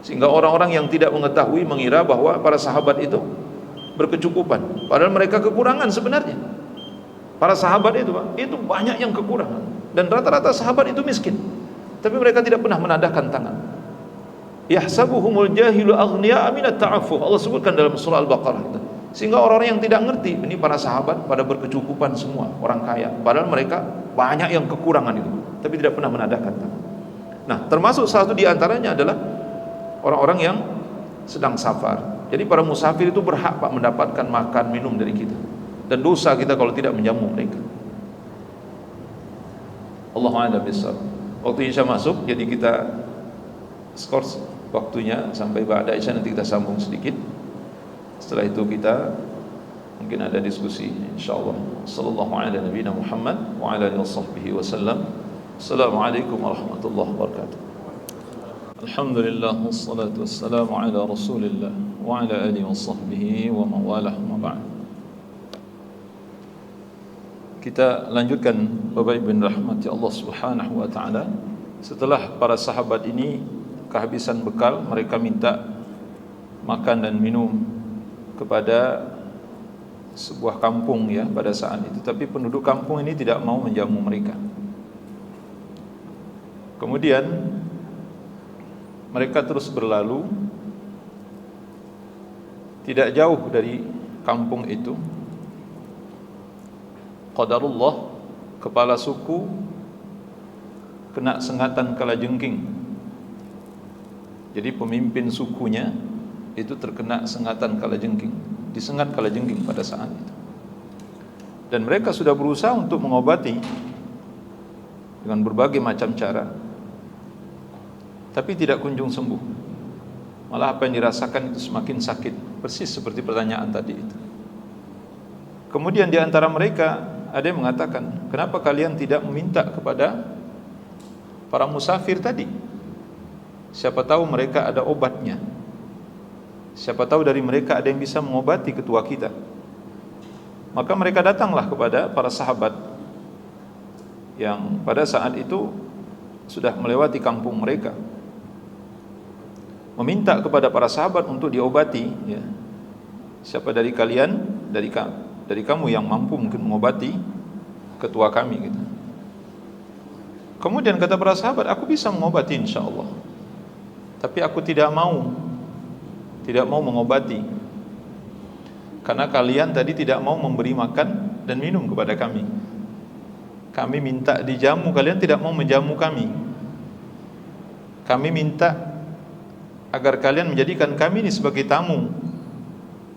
Sehingga orang-orang yang tidak mengetahui mengira bahwa para sahabat itu berkecukupan, padahal mereka kekurangan sebenarnya. Para sahabat itu Pak, itu banyak yang kekurangan, dan rata-rata sahabat itu miskin, tapi mereka tidak pernah menadahkan tangan. Yahsabuhumul jahilu aghniya'a minat ta'affuf. Allah sebutkan dalam surah Al-Baqarah itu. Sehingga orang-orang yang tidak ngerti, ini para sahabat pada berkecukupan semua, orang kaya, padahal mereka banyak yang kekurangan itu, tapi tidak pernah menadahkan tangan. Nah, termasuk salah satu di antaranya adalah orang-orang yang sedang safar. Jadi para musafir itu berhak Pak mendapatkan makan minum dari kita, dan dosa kita kalau tidak menjamu mereka. Allahu a'lam bishawab. Waktu Isya masuk, jadi kita skor waktunya sampai ba'da Isya, nanti kita sambung sedikit. Setelah itu kita mungkin ada diskusi insyaallah. Sallallahu ala nabiyina Muhammad wa ala alihi washabbihi wasallam. Assalamualaikum warahmatullahi wabarakatuh. Alhamdulillah wassalatu wassalamu ala Rasulillah wa ala alihi washabbihi wa mawalah ma ba'd. Kita lanjutkan Bapak Ibu rahmati Allah Subhanahu wa taala. Setelah para sahabat ini kehabisan bekal, mereka minta makan dan minum kepada sebuah kampung ya pada saat itu, tapi penduduk kampung ini tidak mau menjamu mereka. Kemudian mereka terus berlalu, tidak jauh dari kampung itu, qadarullah, kepala suku kena sengatan kalajengking. Jadi pemimpin sukunya itu terkena sengatan kalajengking, disengat kalajengking pada saat itu. Dan mereka sudah berusaha untuk mengobati dengan berbagai macam cara, tapi tidak kunjung sembuh. Malah apa yang dirasakan itu semakin sakit, persis seperti pertanyaan tadi itu. Kemudian di antara mereka ada yang mengatakan, kenapa kalian tidak meminta kepada para musafir tadi? Siapa tahu mereka ada obatnya. Siapa tahu dari mereka ada yang bisa mengobati ketua kita. Maka mereka datanglah kepada para sahabat yang pada saat itu sudah melewati kampung mereka, meminta kepada para sahabat untuk diobati ya. Siapa dari kalian, dari kamu yang mampu mungkin mengobati ketua kami gitu. Kemudian kata para sahabat, aku bisa mengobati insyaallah, tapi aku tidak mau mengobati, karena kalian tadi tidak mau memberi makan dan minum kepada kami. Kami minta dijamu, kalian tidak mau menjamu kami. Kami minta agar kalian menjadikan kami ini sebagai tamu,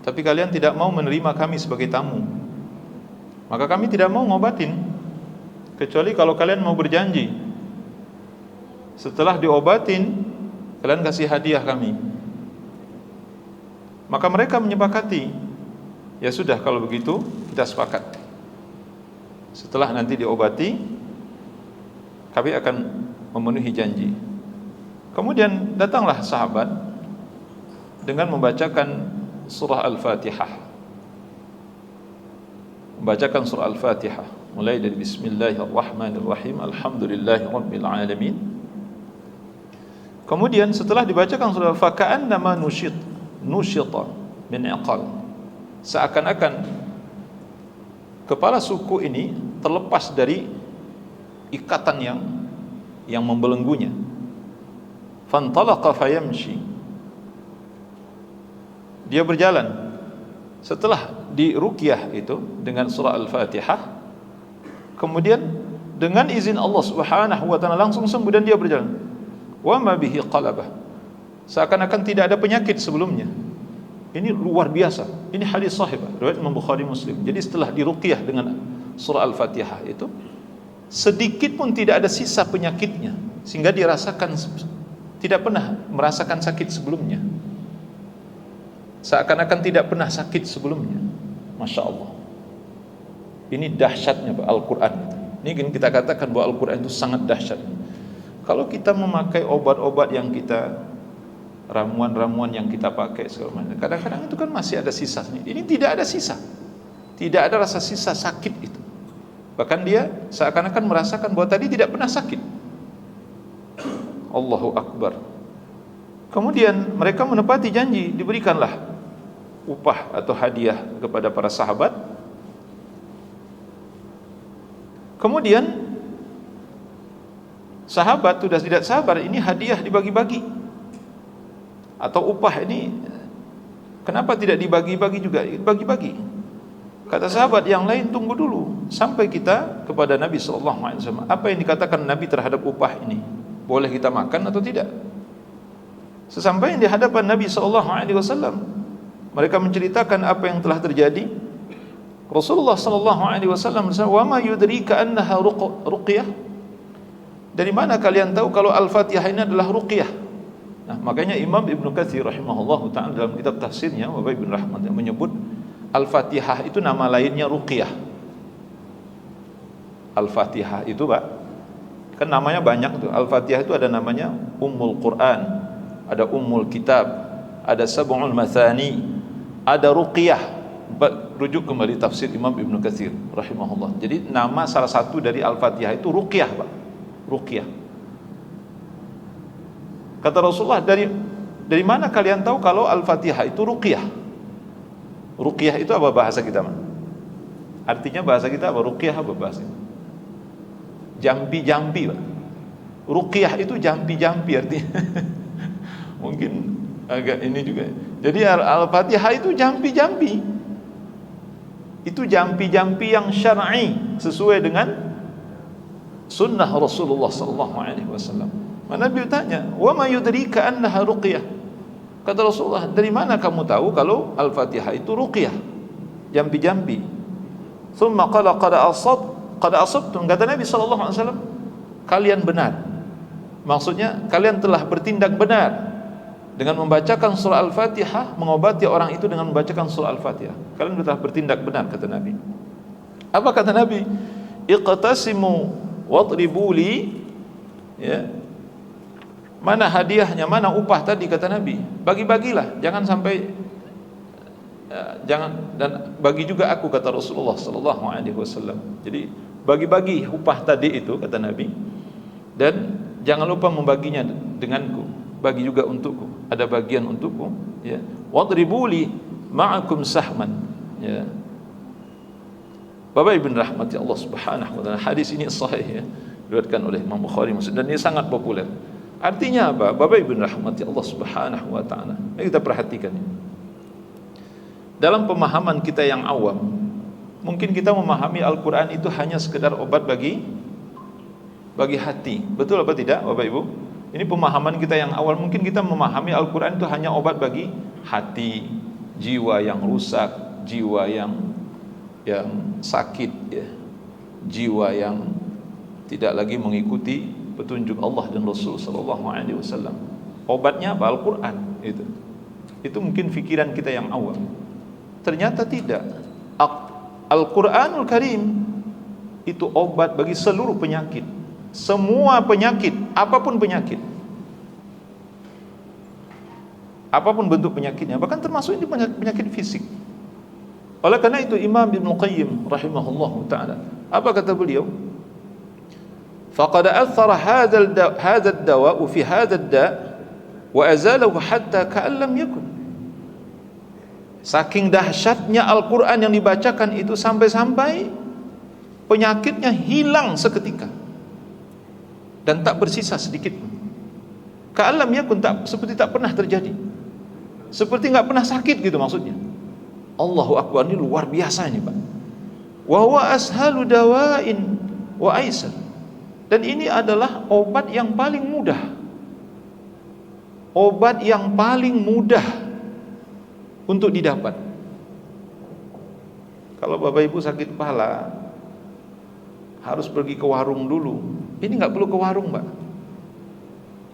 tapi kalian tidak mau menerima kami sebagai tamu. Maka kami tidak mau ngobatin, kecuali kalau kalian mau berjanji setelah diobatin kalian kasih hadiah kami. Maka mereka menyepakati, ya sudah kalau begitu kita sepakat, setelah nanti diobati kami akan memenuhi janji. Kemudian datanglah sahabat dengan membacakan surah Al-Fatihah, membacakan surah Al-Fatihah mulai dari Bismillahirrahmanirrahim, Alhamdulillahirabbil alamin. Kemudian setelah dibacakan surah Faka'annama nusyita min iqal, seakan-akan kepala suku ini terlepas dari ikatan yang membelenggunya. Fantalaqa fayamshi, dia berjalan setelah diruqyah itu dengan surah Al-Fatihah. Kemudian dengan izin Allah Subhanahu wa taala langsung sembuh dan dia berjalan. Wa ma bihi qalabah, seakan-akan tidak ada penyakit sebelumnya. Ini luar biasa. Ini hadis sahih, riwayat Imam Bukhari Muslim. Jadi setelah diruqyah dengan surah Al-Fatihah itu, sedikit pun tidak ada sisa penyakitnya, sehingga dirasakan tidak pernah merasakan sakit sebelumnya. Seakan-akan tidak pernah sakit sebelumnya. Masya Allah. Ini dahsyatnya Al-Quran. Ini kita katakan bahwa Al-Quran itu sangat dahsyat. Kalau kita memakai obat-obat yang kita, ramuan-ramuan yang kita pakai segala macam, kadang-kadang itu kan masih ada sisanya. Ini tidak ada sisa, tidak ada rasa sisa sakit itu. Bahkan dia seakan-akan merasakan bahwa tadi tidak pernah sakit. Allahu Akbar. Kemudian mereka menepati janji, diberikanlah upah atau hadiah kepada para sahabat. Kemudian sahabat sudah tidak sabar, ini hadiah dibagi-bagi atau upah ini kenapa tidak dibagi-bagi juga? Bagi-bagi. Kata sahabat yang lain, tunggu dulu sampai kita kepada Nabi SAW. Apa yang dikatakan Nabi terhadap upah ini? Boleh kita makan atau tidak? Sesampainya di hadapan Nabi SAW, mereka menceritakan apa yang telah terjadi. Rasulullah SAW bersabda, "Wa ma yudrika annaha ruqyah?" Dari mana kalian tahu kalau Al-Fatihah ini adalah ruqyah? Nah, makanya Imam Ibnu Katsir rahimahullahu ta'ala dalam kitab tafsirnya, Bapak Ibnu Rahmat, yang menyebut Al-Fatihah itu nama lainnya ruqyah. Al-Fatihah itu, Pak, kan namanya banyak tuh. Al-Fatihah itu ada namanya Ummul Quran, ada Ummul Kitab, ada Sab'ul Mathani, ada ruqyah. Rujuk kembali tafsir Imam Ibnu Katsir rahimahullah. Jadi nama salah satu dari Al-Fatihah itu ruqyah, Pak. Ruqyah. Kata Rasulullah, dari mana kalian tahu kalau Al-Fatihah itu ruqyah? Ruqyah itu apa bahasa kita, Man? Artinya bahasa kita apa? Ruqyah apa bahasa? Jampi-jampi, Pak. Ruqyah itu jampi-jampi artinya. Mungkin agak ini juga. Jadi Al-Fatihah itu jampi-jampi. Itu jampi-jampi yang syar'i, sesuai dengan sunnah Rasulullah SAW. Nabi bertanya, "Wa ma yudrika annaha ruqyah?" Kata Rasulullah, dari mana kamu tahu kalau Al-Fatihah itu ruqyah, jampi-jampi? Thumma qala qad asabtum. Kata Nabi SAW, kalian benar. Maksudnya kalian telah bertindak benar dengan membacakan surah Al-Fatihah, mengobati orang itu dengan membacakan surah Al-Fatihah. Kalian telah bertindak benar, kata Nabi. Apa kata Nabi? Iqtasimu wadribu li, ya. Mana hadiahnya, mana upah tadi, kata Nabi. Bagi-bagilah, jangan sampai jangan, dan bagi juga aku, kata Rasulullah sallallahu alaihi wasallam. Jadi bagi-bagi upah tadi itu, kata Nabi, dan jangan lupa membaginya denganku. Bagi juga untukku, ada bagian untukku, ya. Wadribu li ma'akum sahman, ya. Bapak Ibn rahmati Allah Subhanahu wa taala, hadis ini sahih, ya, diriwayatkan oleh Imam Bukhari Muslim, dan ini sangat populer. Artinya apa? Bapak Ibn rahmati Allah Subhanahu wa taala, mari kita perhatikan. Dalam pemahaman kita yang awam, mungkin kita memahami Al-Quran itu hanya sekedar obat bagi hati. Betul apa tidak, Bapak Ibu? Ini pemahaman kita yang awal. Mungkin kita memahami Al-Quran itu hanya obat bagi hati, jiwa yang rusak, jiwa yang sakit, ya, jiwa yang tidak lagi mengikuti petunjuk Allah dan Rasul sallallahu alaihi wasallam. Obatnya apa? Al-Quran. Itu mungkin pikiran kita yang awal. Ternyata tidak. Al-Quranul Karim itu obat bagi seluruh penyakit, semua penyakit, apapun penyakit, apapun bentuk penyakitnya, bahkan termasuk ini penyakit fisik. Oleh karena itu Imam Ibnu Qayyim rahimahullahu ta'ala, apa kata beliau? Faqad athara hadha ad-dawa fi hadha ad-da' wa azalahu hatta ka'an lam yakun. Saking dahsyatnya Al-Quran yang dibacakan itu, sampai-sampai penyakitnya hilang seketika dan tak bersisa sedikit pun. Ka'an lam yakun, seperti tak pernah terjadi, seperti nggak pernah sakit gitu maksudnya. Allahu Akbar, ini luar biasa ini, Pak. Wa huwa ashalu dawain wa aisar. Dan ini adalah obat yang paling mudah. Obat yang paling mudah. untuk didapat. Kalau Bapak Ibu sakit kepala harus pergi ke warung dulu. Ini nggak perlu ke warung, Mbak.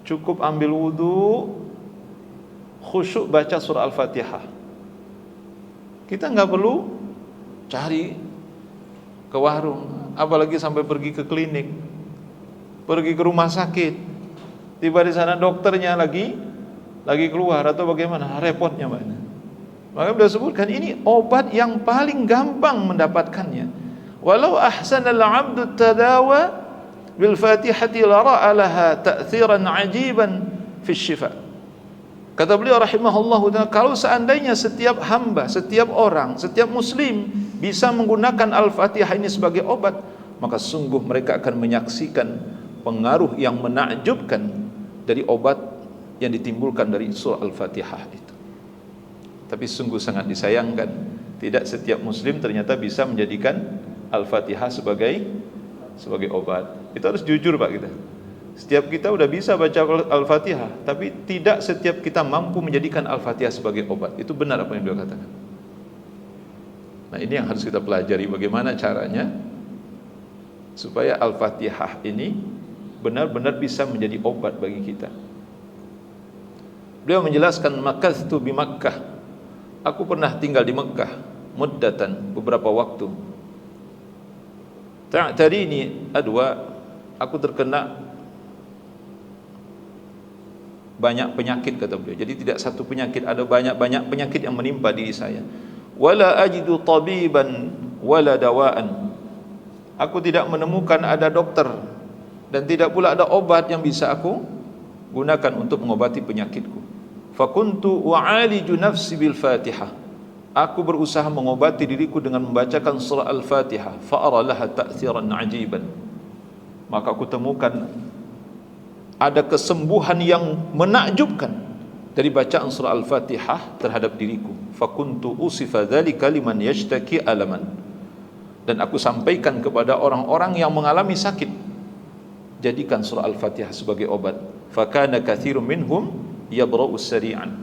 Cukup ambil wudu, khusyuk baca surah Al-Fatihah. Kita nggak perlu cari ke warung, apalagi sampai pergi ke klinik, pergi ke rumah sakit. Tiba di sana dokternya lagi keluar atau bagaimana, repotnya, Mbak. Maka beliau sebutkan ini obat yang paling gampang mendapatkannya. Walau ahsanal 'abdu tadawa bil Fatihati la ra'a laha ta'thiran 'ajiban fi syifa. Kata beliau rahimahullahu ta'ala, kalau seandainya setiap hamba, setiap orang, setiap muslim bisa menggunakan Al-Fatihah ini sebagai obat, maka sungguh mereka akan menyaksikan pengaruh yang menakjubkan dari obat yang ditimbulkan dari surah Al-Fatihah itu. Tapi sungguh sangat disayangkan, tidak setiap muslim ternyata bisa menjadikan Al-Fatihah sebagai obat. Itu harus jujur, Pak, kita. Setiap kita udah bisa baca Al-Fatihah, tapi tidak setiap kita mampu menjadikan Al-Fatihah sebagai obat. Itu benar apa yang beliau katakan. Nah, ini yang harus kita pelajari, bagaimana caranya supaya Al-Fatihah ini benar-benar bisa menjadi obat bagi kita. Beliau menjelaskan, makathtu bi Makkah, aku pernah tinggal di Mekah muddatan, beberapa waktu. Tadi ini adwa, aku terkena banyak penyakit, kata beliau. Jadi tidak satu penyakit, ada banyak penyakit yang menimpa diri saya. Wala ajidu tabiban wala dawaan, aku tidak menemukan ada dokter dan tidak pula ada obat yang bisa aku gunakan untuk mengobati penyakitku. Fakuntu u'aliju nafsi bil Fatihah, aku berusaha mengobati diriku dengan membacakan surah Al-Fatihah. Fa'ara laha ta'thiran 'ajiban, maka aku temukan ada kesembuhan yang menakjubkan dari bacaan surah Al-Fatihah terhadap diriku. Fakuntu usifa dzalika liman yashtaki alaman, dan aku sampaikan kepada orang-orang yang mengalami sakit, jadikan surah Al-Fatihah sebagai obat. Fakana katsirun minhum yabra'u sari'an,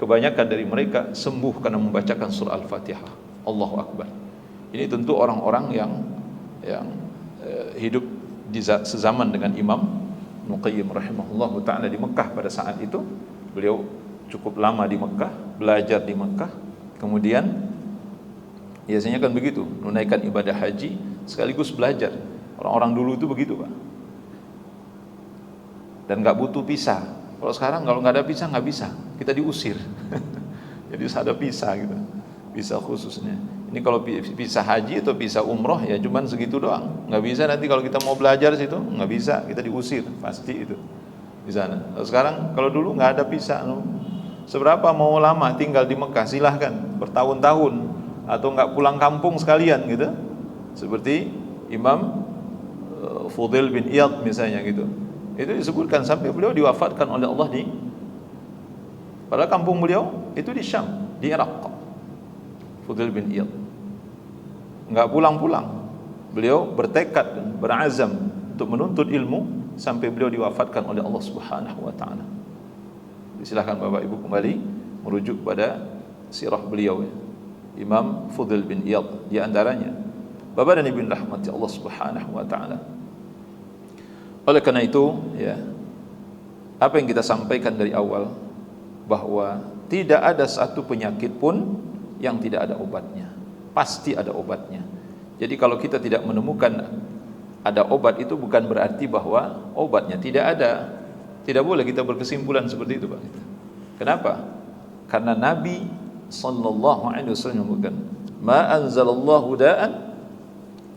kebanyakan dari mereka sembuh karena membacakan surah Al-Fatihah. Allahu Akbar. Ini tentu orang-orang yang hidup di sezaman dengan Imam Muqayyim rahimahullahu ta'ala di Mekah pada saat itu. Beliau cukup lama di Mekah, belajar di Mekah, kemudian biasanya kan begitu, menunaikan ibadah haji sekaligus belajar. Orang-orang dulu itu begitu, Pak, dan gak butuh visa. Kalau sekarang kalau nggak ada visa nggak bisa, kita diusir. Jadi harus ada visa gitu, visa khususnya. Ini kalau visa haji atau visa umroh ya cuman segitu doang, nggak bisa. Nanti kalau kita mau belajar situ nggak bisa, kita diusir pasti itu di sana. Sekarang kalau dulu nggak ada visa, seberapa mau lama tinggal di Mekah silahkan, bertahun-tahun, atau nggak pulang kampung sekalian gitu, seperti Imam Fudail bin Iyad misalnya gitu. Itu disebutkan sampai beliau diwafatkan oleh Allah padahal kampung beliau itu di Syam, di Irak. Fudail bin Iyad nggak pulang-pulang, beliau bertekad dan berazam untuk menuntut ilmu sampai beliau diwafatkan oleh Allah Subhanahu wa taala. Silakan Bapak Ibu kembali merujuk pada sirah beliau ya. Imam Fudail bin Iyad di antaranya. Bapak dan Ibu rahmati Allah Subhanahu wa taala. Oleh karena itu ya, apa yang kita sampaikan dari awal, bahwa tidak ada satu penyakit pun yang tidak ada obatnya, pasti ada obatnya. Jadi kalau kita tidak menemukan ada obat, itu bukan berarti bahwa obatnya tidak ada. Tidak boleh kita berkesimpulan seperti itu, Pak. Kenapa? Karena Nabi sallallahu alaihi wasallam menyebutkan, ma anzalallahu da'an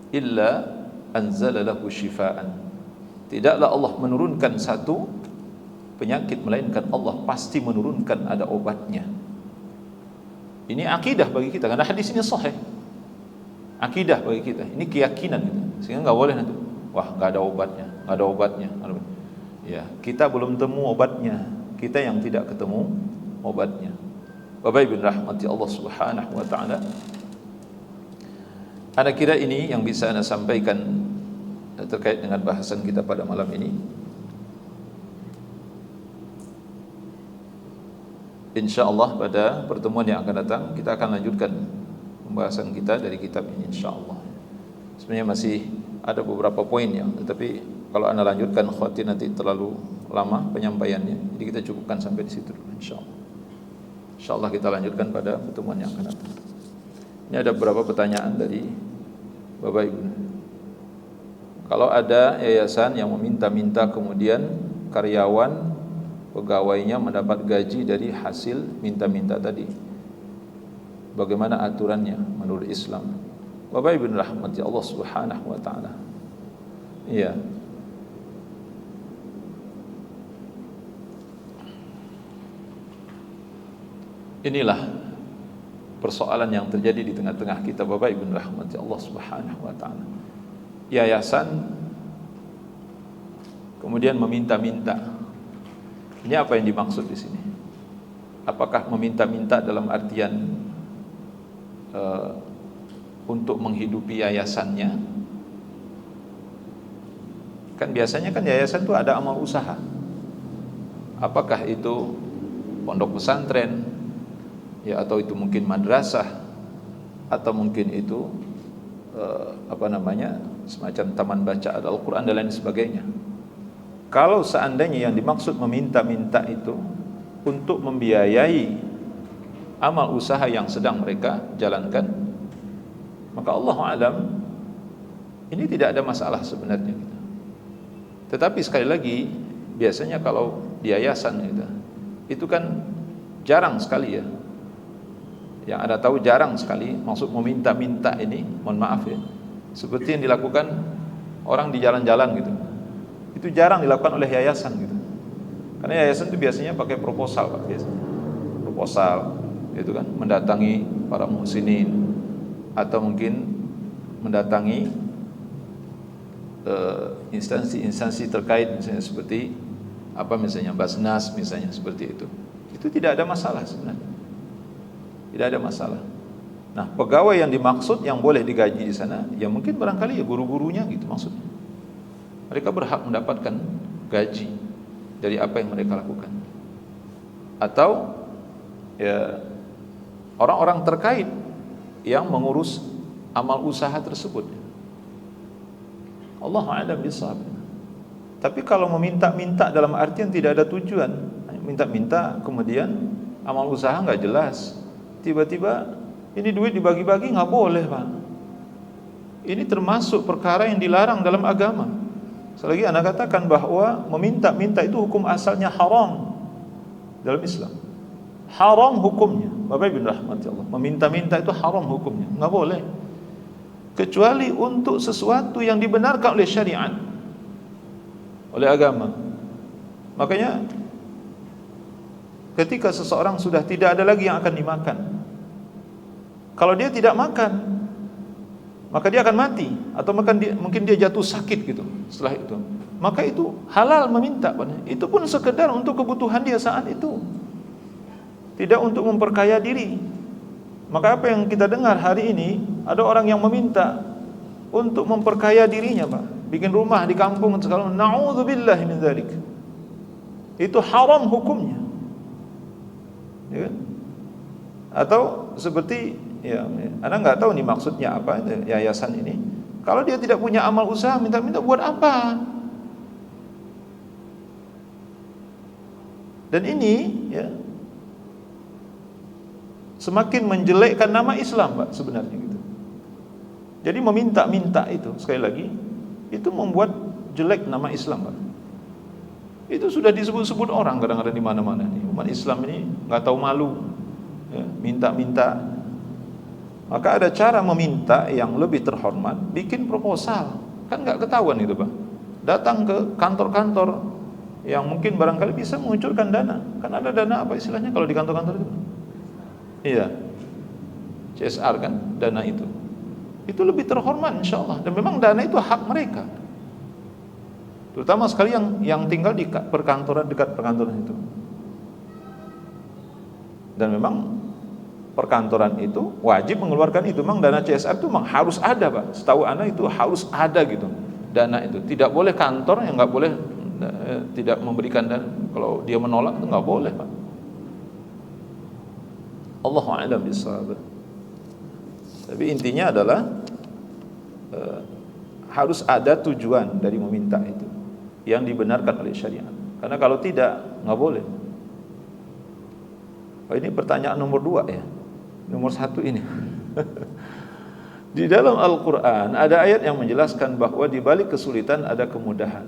illa anzala lahu syifaan. Tidaklah Allah menurunkan satu penyakit melainkan Allah pasti menurunkan ada obatnya. Ini akidah bagi kita, karena hadis ini sahih. Akidah bagi kita, ini keyakinan kita. Sehingga nggak boleh nanti, wah nggak ada obatnya, nggak ada obatnya. Ya, kita belum temu obatnya, kita yang tidak ketemu obatnya. Bapak Ibu rahmati Allah Subhanahu wa taala. Ana kira ini yang bisa Ana sampaikan terkait dengan bahasan kita pada malam ini. insyaallah pada pertemuan yang akan datang kita akan lanjutkan pembahasan kita dari kitab ini insyaallah. Sebenarnya masih ada beberapa poin ya, tetapi kalau anda lanjutkan khawatir nanti terlalu lama penyampaiannya. Jadi kita cukupkan sampai di situ dulu insyaallah. Insyaallah kita lanjutkan pada pertemuan yang akan datang. Ini ada beberapa pertanyaan dari Bapak Ibu. Kalau ada yayasan yang meminta-minta kemudian karyawan pegawainya mendapat gaji dari hasil minta-minta tadi, bagaimana aturannya menurut Islam? Bapak Ibu rahmati Allah Subhanahu wa taala. Iya. Inilah persoalan yang terjadi di tengah-tengah kita Bapak Ibu rahmati Allah Subhanahu wa taala. Yayasan kemudian meminta-minta. Ini apa yang dimaksud di sini? Apakah meminta-minta dalam artian untuk menghidupi yayasannya? Kan biasanya kan yayasan itu ada amal usaha. Apakah itu pondok pesantren, ya, atau itu mungkin madrasah, atau mungkin itu semacam taman bacaan Al-Quran dan lain sebagainya. Kalau seandainya yang dimaksud meminta-minta itu untuk membiayai amal usaha yang sedang mereka jalankan, maka Allah alam ini tidak ada masalah sebenarnya gitu. Tetapi sekali lagi biasanya kalau di yayasan gitu, itu kan jarang sekali ya. Yang Anda tahu jarang sekali maksud meminta-minta ini, mohon maaf ya, seperti yang dilakukan orang di jalan-jalan gitu. Itu jarang dilakukan oleh yayasan gitu. Karena yayasan itu biasanya pakai proposal Pak, biasanya. Proposal itu kan mendatangi para muhsinin atau mungkin mendatangi instansi-instansi terkait, misalnya seperti misalnya Basnas misalnya seperti itu. Itu tidak ada masalah sebenarnya. Tidak ada masalah. Nah, pegawai yang dimaksud yang boleh digaji di sana, ya mungkin barangkali ya guru-gurunya gitu maksudnya. Mereka berhak mendapatkan gaji dari apa yang mereka lakukan. Atau ya orang-orang terkait yang mengurus amal usaha tersebut. Allah a'lam bishawab. Tapi kalau meminta-minta dalam artian tidak ada tujuan, minta-minta kemudian amal usaha nggak jelas, tiba-tiba ini duit dibagi-bagi, nggak boleh Pak. Ini termasuk perkara yang dilarang dalam agama. Selagi Anda katakan bahwa meminta-minta itu hukum asalnya haram dalam Islam. Haram hukumnya, Bapak Ibu rahmati Allah. Meminta-minta itu haram hukumnya, nggak boleh. Kecuali untuk sesuatu yang dibenarkan oleh syariat, oleh agama. Makanya ketika seseorang sudah tidak ada lagi yang akan dimakan, kalau dia tidak makan, maka dia akan mati, atau mungkin dia jatuh sakit gitu setelah itu, maka itu halal meminta. Itu pun sekedar untuk kebutuhan dia saat itu, tidak untuk memperkaya diri. Maka apa yang kita dengar hari ini, ada orang yang meminta untuk memperkaya dirinya Pak, bikin rumah di kampung segala macam. Na'udzubillah min dzalik. Itu haram hukumnya, ya kan? Atau seperti ya, Anda nggak tahu nih maksudnya apa yayasan ini. Kalau dia tidak punya amal usaha, minta-minta buat apa? Dan ini ya semakin menjelekkan nama Islam Pak sebenarnya gitu. Jadi meminta-minta itu sekali lagi itu membuat jelek nama Islam Pak. Itu sudah disebut-sebut orang kadang-kadang di mana-mana nih. Umat Islam ini nggak tahu malu, ya, minta-minta. Maka ada cara meminta yang lebih terhormat, bikin proposal. Kan nggak ketahuan itu Pak. Datang ke kantor-kantor yang mungkin barangkali bisa mengucurkan dana. Kan ada dana apa istilahnya kalau di kantor-kantor itu? Iya, CSR kan, dana itu lebih terhormat insya Allah. Dan memang dana itu hak mereka, terutama sekali yang tinggal di perkantoran, dekat perkantoran itu. Dan memang perkantoran itu wajib mengeluarkan itu. Memang dana CSR itu memang harus ada Pak. Setahu anak itu harus ada gitu, dana itu. Tidak boleh kantor yang nggak boleh tidak memberikan dana. Kalau dia menolak itu nggak boleh Pak. Allahu a'lam bishawab. Tapi intinya adalah harus ada tujuan dari meminta itu yang dibenarkan oleh syariat. Karena kalau tidak, nggak boleh. Oh, ini pertanyaan nomor 2 ya. Nomor 1 ini. Di dalam Al-Quran ada ayat yang menjelaskan bahwa di balik kesulitan ada kemudahan.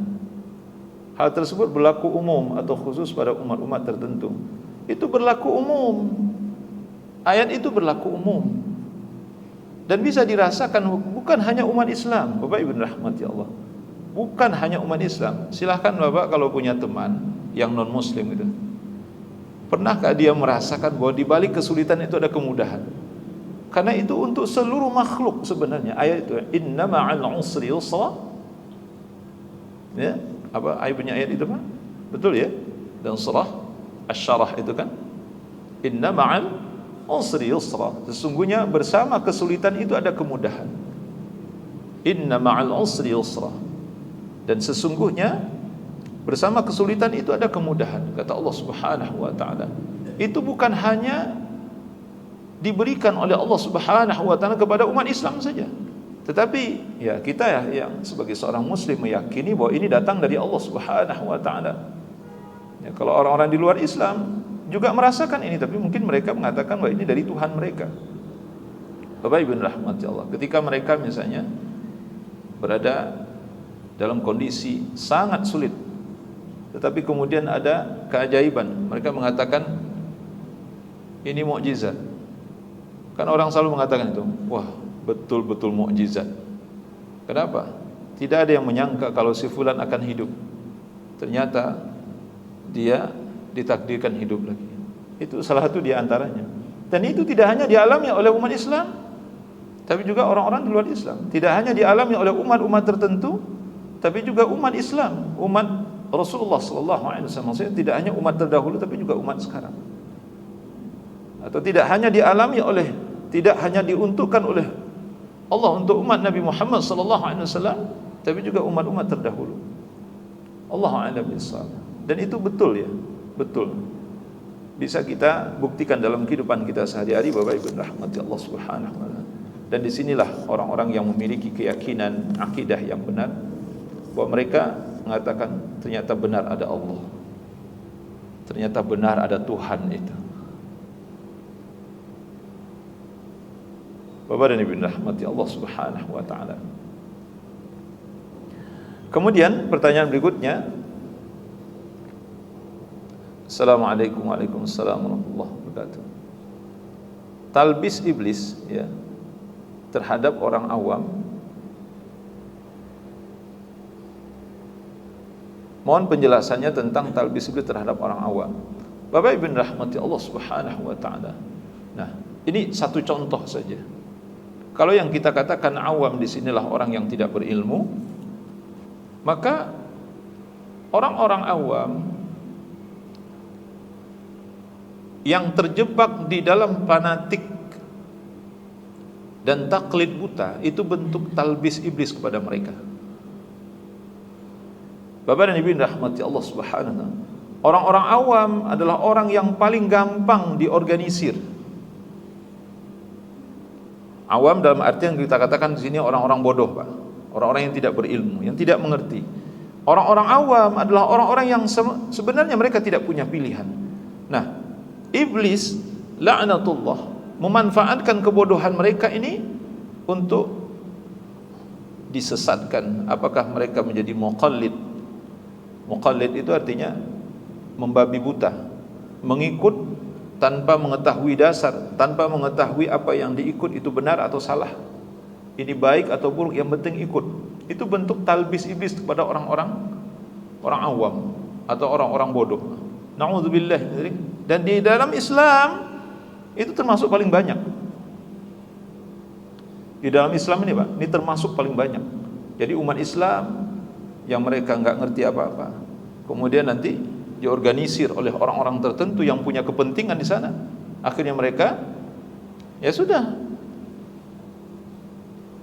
Hal tersebut berlaku umum atau khusus pada umat-umat tertentu. Itu berlaku umum. Ayat itu berlaku umum. Dan bisa dirasakan bukan hanya umat Islam, Bapak Ibu rahmati Allah. Bukan hanya umat Islam. Silahkan Bapak kalau punya teman yang non muslim itu, pernahkah dia merasakan bahwa di balik kesulitan itu ada kemudahan? Karena itu untuk seluruh makhluk sebenarnya. Ayat itu, inna ma'al usri yusra. Ya, apa ayat punya ayat itu Pak? Betul ya? Dan surah Asy-Syarah itu kan, inna ma'al usri yusra. Sesungguhnya bersama kesulitan itu ada kemudahan. Inna ma'al usri yusra. Dan sesungguhnya bersama kesulitan itu ada kemudahan, kata Allah Subhanahu wa taala. Itu bukan hanya diberikan oleh Allah Subhanahu wa taala kepada umat Islam saja. Tetapi ya kita ya yang sebagai seorang muslim meyakini bahwa ini datang dari Allah Subhanahu wa taala. Ya, kalau orang-orang di luar Islam juga merasakan ini, tapi mungkin mereka mengatakan bahwa ini dari Tuhan mereka. Bapak Ibu rahmati Allah, ketika mereka misalnya berada dalam kondisi sangat sulit, tetapi kemudian ada keajaiban, mereka mengatakan ini mukjizat. Kan orang selalu mengatakan itu, wah betul-betul mukjizat. Kenapa? Tidak ada yang menyangka kalau si fulan akan hidup. Ternyata dia ditakdirkan hidup lagi. Itu salah satu di antaranya. Dan itu tidak hanya dialami oleh umat Islam, tapi juga orang-orang di luar Islam. Tidak hanya dialami oleh umat-umat tertentu, tapi juga umat Islam, umat Rasulullah sallallahu alaihi wasallam. Maksudnya tidak hanya umat terdahulu tapi juga umat sekarang. Atau tidak hanya dialami oleh, tidak hanya diuntukkan oleh Allah untuk umat Nabi Muhammad sallallahu alaihi wasallam, tapi juga umat-umat terdahulu. Allahu a'lam bishawab. Dan itu betul ya, betul. Bisa kita buktikan dalam kehidupan kita sehari-hari, Bapak Ibu rahmati Allah Subhanahu wa taala. Dan disinilah orang-orang yang memiliki keyakinan akidah yang benar, bahwa mereka mengatakan ternyata benar ada Allah, ternyata benar ada Tuhan itu. Bapak dan Ibu rahmati Allah Subhanahu wa taala. Kemudian pertanyaan berikutnya, Assalamualaikum warahmatullahi wabarakatuh. Talbis iblis ya terhadap orang awam. Mohon penjelasannya tentang talbis iblis terhadap orang awam. Bapak Ibu rahmati Allah Subhanahu wa taala. Nah, ini satu contoh saja. Kalau yang kita katakan awam di sinilah orang yang tidak berilmu, maka orang-orang awam yang terjebak di dalam fanatik dan taklid buta, itu bentuk talbis iblis kepada mereka. Bapak dan Ibu rahmati Allah Subhanahu wa taala. Orang-orang awam adalah orang yang paling gampang diorganisir. Awam dalam artian kita katakan di sini orang-orang bodoh, Pak. Orang-orang yang tidak berilmu, yang tidak mengerti. Orang-orang awam adalah orang-orang yang sebenarnya mereka tidak punya pilihan. Nah, iblis la'natullah memanfaatkan kebodohan mereka ini untuk disesatkan. Apakah mereka menjadi muqallid? Muqallid itu artinya membabi buta, mengikut tanpa mengetahui dasar, tanpa mengetahui apa yang diikut itu benar atau salah, ini baik atau buruk, yang penting ikut. Itu bentuk talbis iblis kepada orang-orang awam atau orang-orang bodoh. Na'udzubillah. Dan di dalam Islam itu termasuk paling banyak. Di dalam Islam ini Pak, ini termasuk paling banyak. Jadi umat Islam yang mereka nggak ngerti apa-apa, kemudian nanti diorganisir oleh orang-orang tertentu yang punya kepentingan di sana. Akhirnya mereka ya sudah.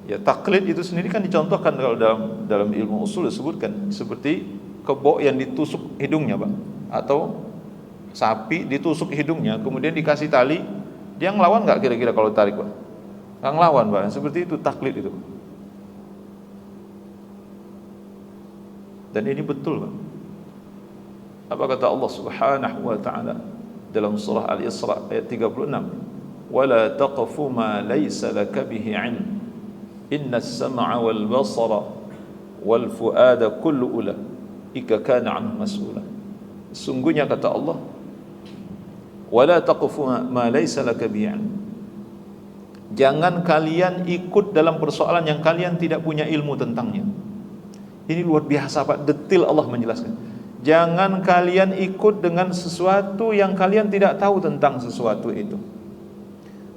Ya taklid itu sendiri kan dicontohkan kalau dalam ilmu usul disebutkan seperti kebo yang ditusuk hidungnya, Pak, atau sapi ditusuk hidungnya, kemudian dikasih tali, Dia ngelawan nggak kira-kira kalau tarik, Pak? Nggak ngelawan, Pak. Seperti itu taklid itu. Dan ini betul, Pak. Apa kata Allah Subhanahu wa taala dalam surah Al-Isra ayat 36? Wala taqfu ma laysa laka bihi 'ilm. Innas sam'a wal basara wal fuada kullu ulaika kana 'anhu mas'ula. Sungguhnya kata Allah, wala taqfu ma laysa laka bihi 'ilm. Jangan kalian ikut dalam persoalan yang kalian tidak punya ilmu tentangnya. Ini luar biasa, Pak, detil Allah menjelaskan. Jangan kalian ikut dengan sesuatu yang kalian tidak tahu tentang sesuatu itu.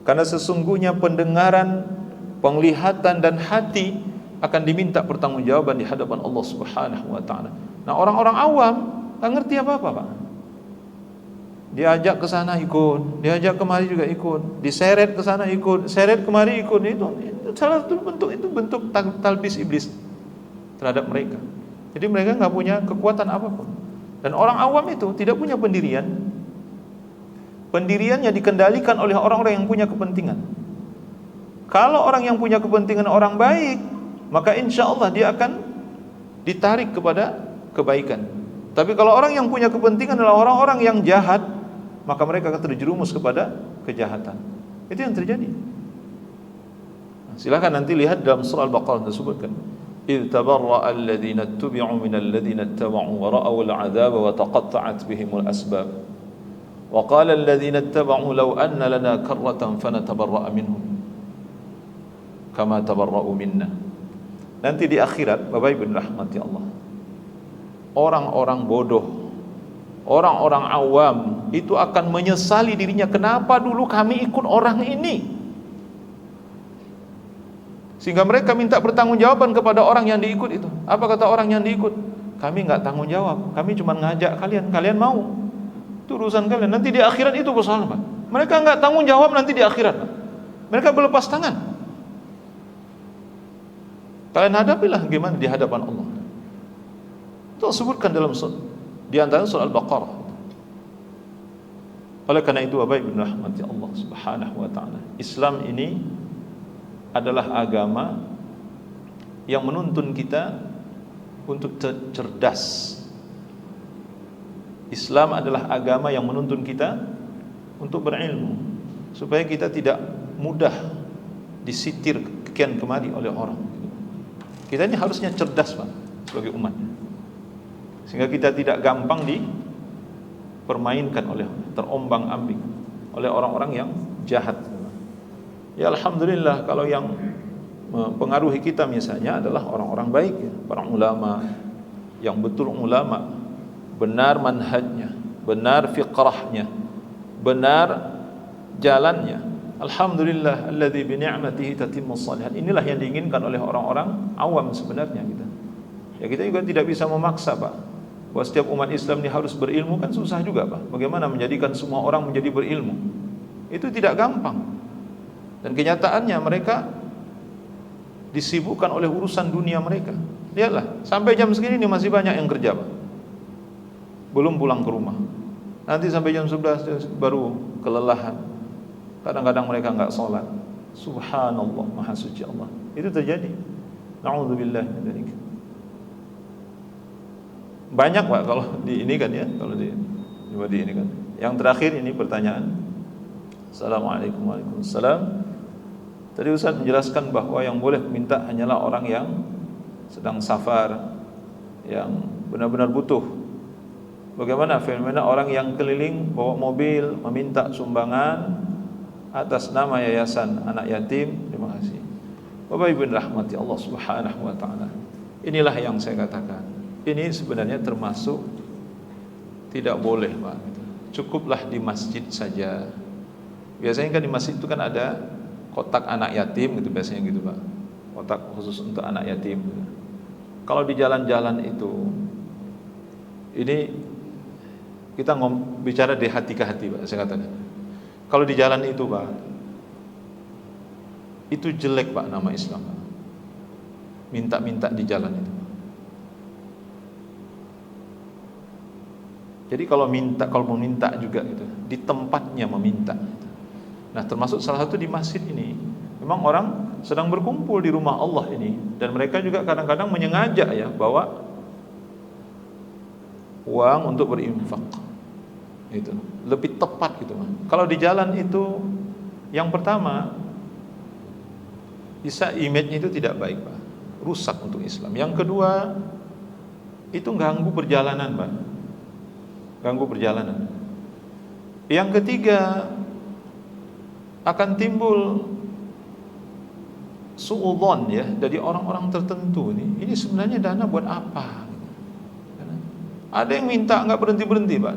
Karena sesungguhnya pendengaran, penglihatan dan hati akan diminta pertanggungjawaban di hadapan Allah Subhanahu wa taala. Nah, orang-orang awam enggak ngerti apa-apa, Pak. Diajak ke sana ikut, diajak kemari juga ikut, diseret ke sana ikut, seret kemari ikut. Itu salah satu bentuk, itu bentuk talbis iblis terhadap mereka. Jadi mereka nggak punya kekuatan apapun. Dan orang awam itu tidak punya pendirian. Pendiriannya dikendalikan oleh orang-orang yang punya kepentingan. Kalau orang yang punya kepentingan orang baik, maka insya Allah dia akan ditarik kepada kebaikan. Tapi kalau orang yang punya kepentingan adalah orang-orang yang jahat, maka mereka akan terjerumus kepada kejahatan. Itu yang terjadi. Silakan nanti lihat dalam surah Al-Baqarah disebutkan, إذ تبرأ الذين اتبعوا من الذين اتبعوا ورأوا العذاب وتقطعت بهم الأسباب وقال الذين اتبعوا لو أن لنا كرة فنتبرأ منهم كما تبرأوا منا. Nanti di akhirat, Bapak Ibu rahmati Allah, orang-orang bodoh, orang-orang awam itu akan menyesali dirinya, kenapa dulu kami ikut orang ini. Sehingga mereka minta pertanggungjawaban kepada orang yang diikut itu. Apa kata orang yang diikut? Kami enggak tanggung jawab, kami cuma ngajak kalian, kalian mau. Itu urusan kalian. Nanti di akhirat itu persoalan, Pak. Mereka enggak tanggung jawab nanti di akhirat, Pak. Mereka berlepas tangan. Kalian hadapilah gimana di hadapan Allah. Itu disebutkan dalam di antara surah Al-Baqarah. Oleh karena itu, Bapak Ibu rahmati Allah Subhanahu wa taala, Islam ini adalah agama yang menuntun kita untuk cerdas. Islam adalah agama yang menuntun kita untuk berilmu, supaya kita tidak mudah disitir kian kemari oleh orang. Kita ini harusnya cerdas, Pak, sebagai umat, sehingga kita tidak gampang dipermainkan oleh, terombang-ambing oleh orang-orang yang jahat. Ya alhamdulillah, kalau yang mempengaruhi kita misalnya adalah orang-orang baik, ya, para ulama yang betul ulama, benar manhajnya, benar fiqrahnya, benar jalannya. Alhamdulillah alladzi bi ni'matihi tatimmus shalihat. Inilah yang diinginkan oleh orang-orang awam sebenarnya kita. Ya kita juga tidak bisa memaksa, Pak, bahwa setiap umat Islam ini harus berilmu, kan susah juga, Pak. Bagaimana menjadikan semua orang menjadi berilmu? Itu tidak gampang. Dan kenyataannya mereka disibukkan oleh urusan dunia mereka. Lihatlah, sampai jam segini ini masih banyak yang kerja, Pak. Belum pulang ke rumah. Nanti sampai jam 11 baru kelelahan. Kadang-kadang mereka enggak sholat. Subhanallah, maha suci Allah. Itu terjadi. Na'udzubillah min dzalik. Banyak, Pak, kalau di ini kan ya, kalau di ini kan. Yang terakhir ini pertanyaan. Assalamualaikum warahmatullahi wabarakatuh. Tadi Ustaz menjelaskan bahwa yang boleh minta hanyalah orang yang sedang safar, yang benar-benar butuh. Bagaimana fenomena orang yang keliling bawa mobil meminta sumbangan atas nama yayasan anak yatim? Terima kasih. Bapak Ibu rahmati Allah Subhanahu wa taala. Inilah yang saya katakan. Ini sebenarnya termasuk tidak boleh, Pak. Cukuplah di masjid saja. Biasanya kan di masjid itu kan ada kotak anak yatim gitu, biasanya gitu, Pak. Kotak khusus untuk anak yatim gitu. Kalau di jalan-jalan itu, ini kita bicara di hati ke hati, Pak, saya katakan. Kalau di jalan itu, Pak, itu jelek, Pak, nama Islam, Pak. Minta-minta di jalan itu. Jadi kalau mau minta juga gitu, di tempatnya meminta gitu. Nah, termasuk salah satu di masjid ini. Memang orang sedang berkumpul di rumah Allah ini, dan mereka juga kadang-kadang menyengaja ya bawa uang untuk berinfak. Itu lebih tepat gitu, Mas. Kalau di jalan itu yang pertama bisa image-nya itu tidak baik, Pak. Rusak untuk Islam. Yang kedua, itu ganggu perjalanan, Pak. Ganggu perjalanan. Yang ketiga, akan timbul suudzon ya dari orang-orang tertentu ini sebenarnya dana buat apa? Ada yang minta nggak berhenti-berhenti, Pak.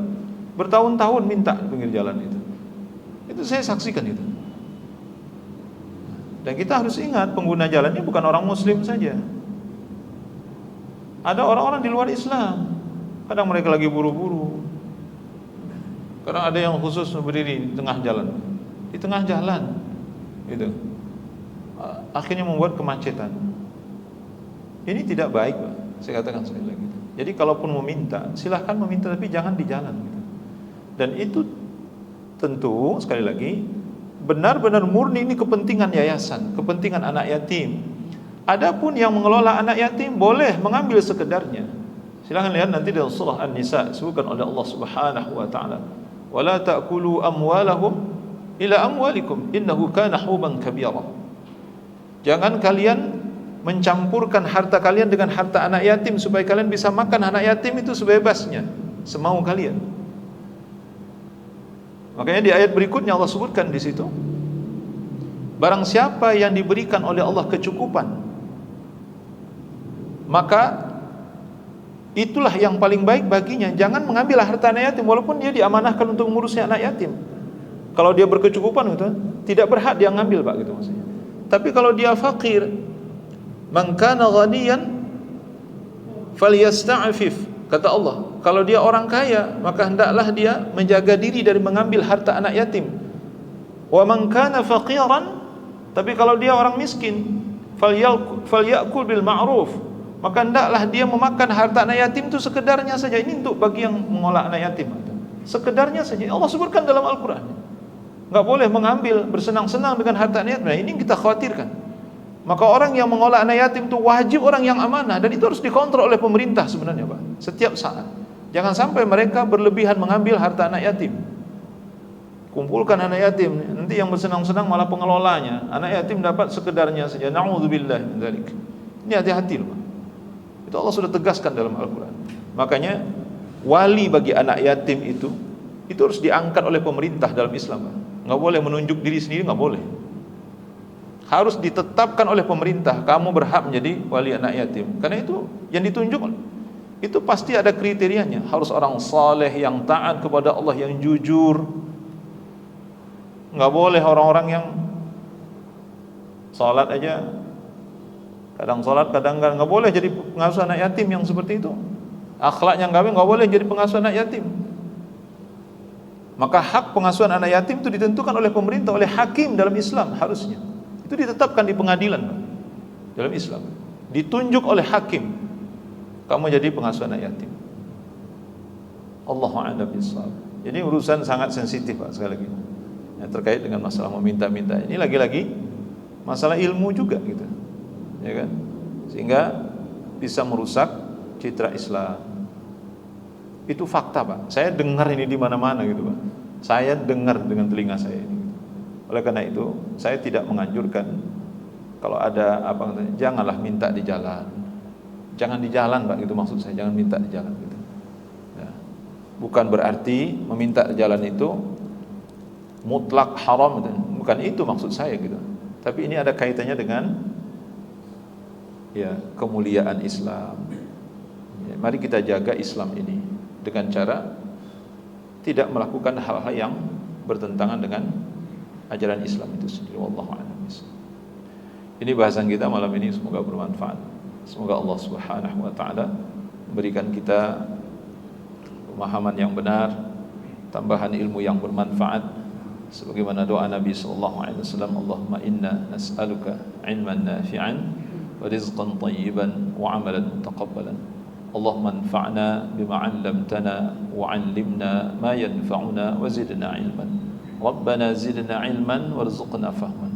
Bertahun-tahun minta di pinggir jalan itu. Itu saya saksikan itu. Dan kita harus ingat pengguna jalannya bukan orang muslim saja. Ada orang-orang di luar Islam. Kadang mereka lagi buru-buru. Kadang ada yang khusus berdiri di tengah jalan. Di tengah jalan itu akhirnya membuat kemacetan. Ini tidak baik, Pak. Saya katakan sekali lagi. Jadi kalaupun meminta, silahkan meminta, tapi jangan di jalan gitu. Dan itu tentu sekali lagi benar-benar murni ini kepentingan yayasan, kepentingan anak yatim. Adapun yang mengelola anak yatim boleh mengambil sekedarnya. Silahkan lihat nanti dalam surah An-Nisa disebutkan oleh Allah Subhanahu wa taala, "Wala ta'kulu amwalahum ila amwalikum innahu kana huban kabira." Jangan kalian mencampurkan harta kalian dengan harta anak yatim supaya kalian bisa makan anak yatim itu sebebasnya, semau kalian. Makanya di ayat berikutnya Allah sebutkan di situ, barang siapa yang diberikan oleh Allah kecukupan, maka itulah yang paling baik baginya. Jangan mengambil harta anak yatim walaupun dia diamanahkan untuk mengurusnya anak yatim. Kalau dia berkecukupan gitu, tidak berhak dia ngambil, Pak, gitu maksudnya. Tapi kalau dia fakir, man kana ghaniyan falyasta'fif, kata Allah. Kalau dia orang kaya, maka hendaklah dia menjaga diri dari mengambil harta anak yatim. Wa man kana faqiran, tapi kalau dia orang miskin, falyakul bil ma'ruf, maka hendaklah dia memakan harta anak yatim itu sekedarnya saja. Ini untuk bagi yang mengolah anak yatim, sekedarnya saja. Allah sebutkan dalam Al-Quran. Enggak boleh mengambil bersenang-senang dengan harta anak yatim. Nah, ini yang kita khawatirkan. Maka orang yang mengolah anak yatim itu wajib orang yang amanah, dan itu harus dikontrol oleh pemerintah sebenarnya, Pak, setiap saat. Jangan sampai mereka berlebihan mengambil harta anak yatim. Kumpulkan anak yatim, nanti yang bersenang-senang malah pengelolanya. Anak yatim dapat sekedarnya saja. Na'udzubillah min dzalik. Ini hati-hati loh, Pak. Itu Allah sudah tegaskan dalam Al-Quran. Makanya wali bagi anak yatim itu harus diangkat oleh pemerintah dalam Islam, Pak. Nggak boleh menunjuk diri sendiri, nggak boleh. Harus ditetapkan oleh pemerintah, kamu berhak menjadi wali anak yatim. Karena itu yang ditunjuk itu pasti ada kriterianya. Harus orang saleh yang taat kepada Allah, yang jujur. Nggak boleh orang-orang yang salat aja kadang salat kadang nggak boleh jadi pengasuh anak yatim yang seperti itu. Akhlaknya nggak boleh jadi pengasuh anak yatim. Maka hak pengasuhan anak yatim itu ditentukan oleh pemerintah, oleh hakim dalam Islam harusnya. Itu ditetapkan di pengadilan, Pak, dalam Islam. Ditunjuk oleh hakim, kamu jadi pengasuh anak yatim. Allahu a'lam bishawab. Jadi urusan sangat sensitif, Pak, sekali lagi. Yang terkait dengan masalah meminta-minta. Ini lagi-lagi masalah ilmu juga gitu. Ya kan? Sehingga bisa merusak citra Islam. Itu fakta, Pak. Saya dengar ini di mana-mana gitu, Pak. Saya dengar dengan telinga saya ini. Oleh karena itu, saya tidak menganjurkan kalau ada apa namanya, janganlah minta di jalan. Jangan di jalan, Pak, gitu maksud saya. Jangan minta di jalan gitu. Ya. Bukan berarti meminta di jalan itu mutlak haram, bukan itu maksud saya gitu. Tapi ini ada kaitannya dengan ya kemuliaan Islam. Ya, mari kita jaga Islam ini dengan cara tidak melakukan hal-hal yang bertentangan dengan ajaran Islam itu sendiri. Wallahu a'lam. Ini bahasan kita malam ini, semoga bermanfaat. Semoga Allah Subhanahu wa taala memberikan kita pemahaman yang benar, tambahan ilmu yang bermanfaat, sebagaimana doa Nabi sallallahu alaihi wasallam, Allahumma inna nas'aluka ilman nafi'an wa rizqan thayyiban wa 'amalan mutaqabbalan. Allahumma anfa'na bima 'allamtana wa 'allimna ma yanfa'una wa zidna ilman. ربنا زدنا علما وارزقنا فهما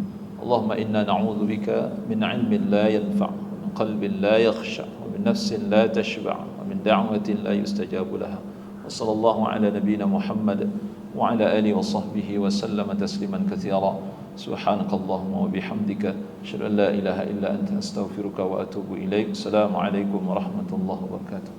اللهم إنا نعوذ بك من علم لا ينفع ومن قلب لا يخشع ومن نفس لا تشبع ومن دعوة لا يستجاب لها وصلى الله على نبينا محمد وعلى آله وصحبه وسلم تسليما كثيرا سبحانك اللهم وبحمدك أشهد أن لا إله إلا أنت أستغفرك وأتوب إليك السلام عليكم ورحمة الله وبركاته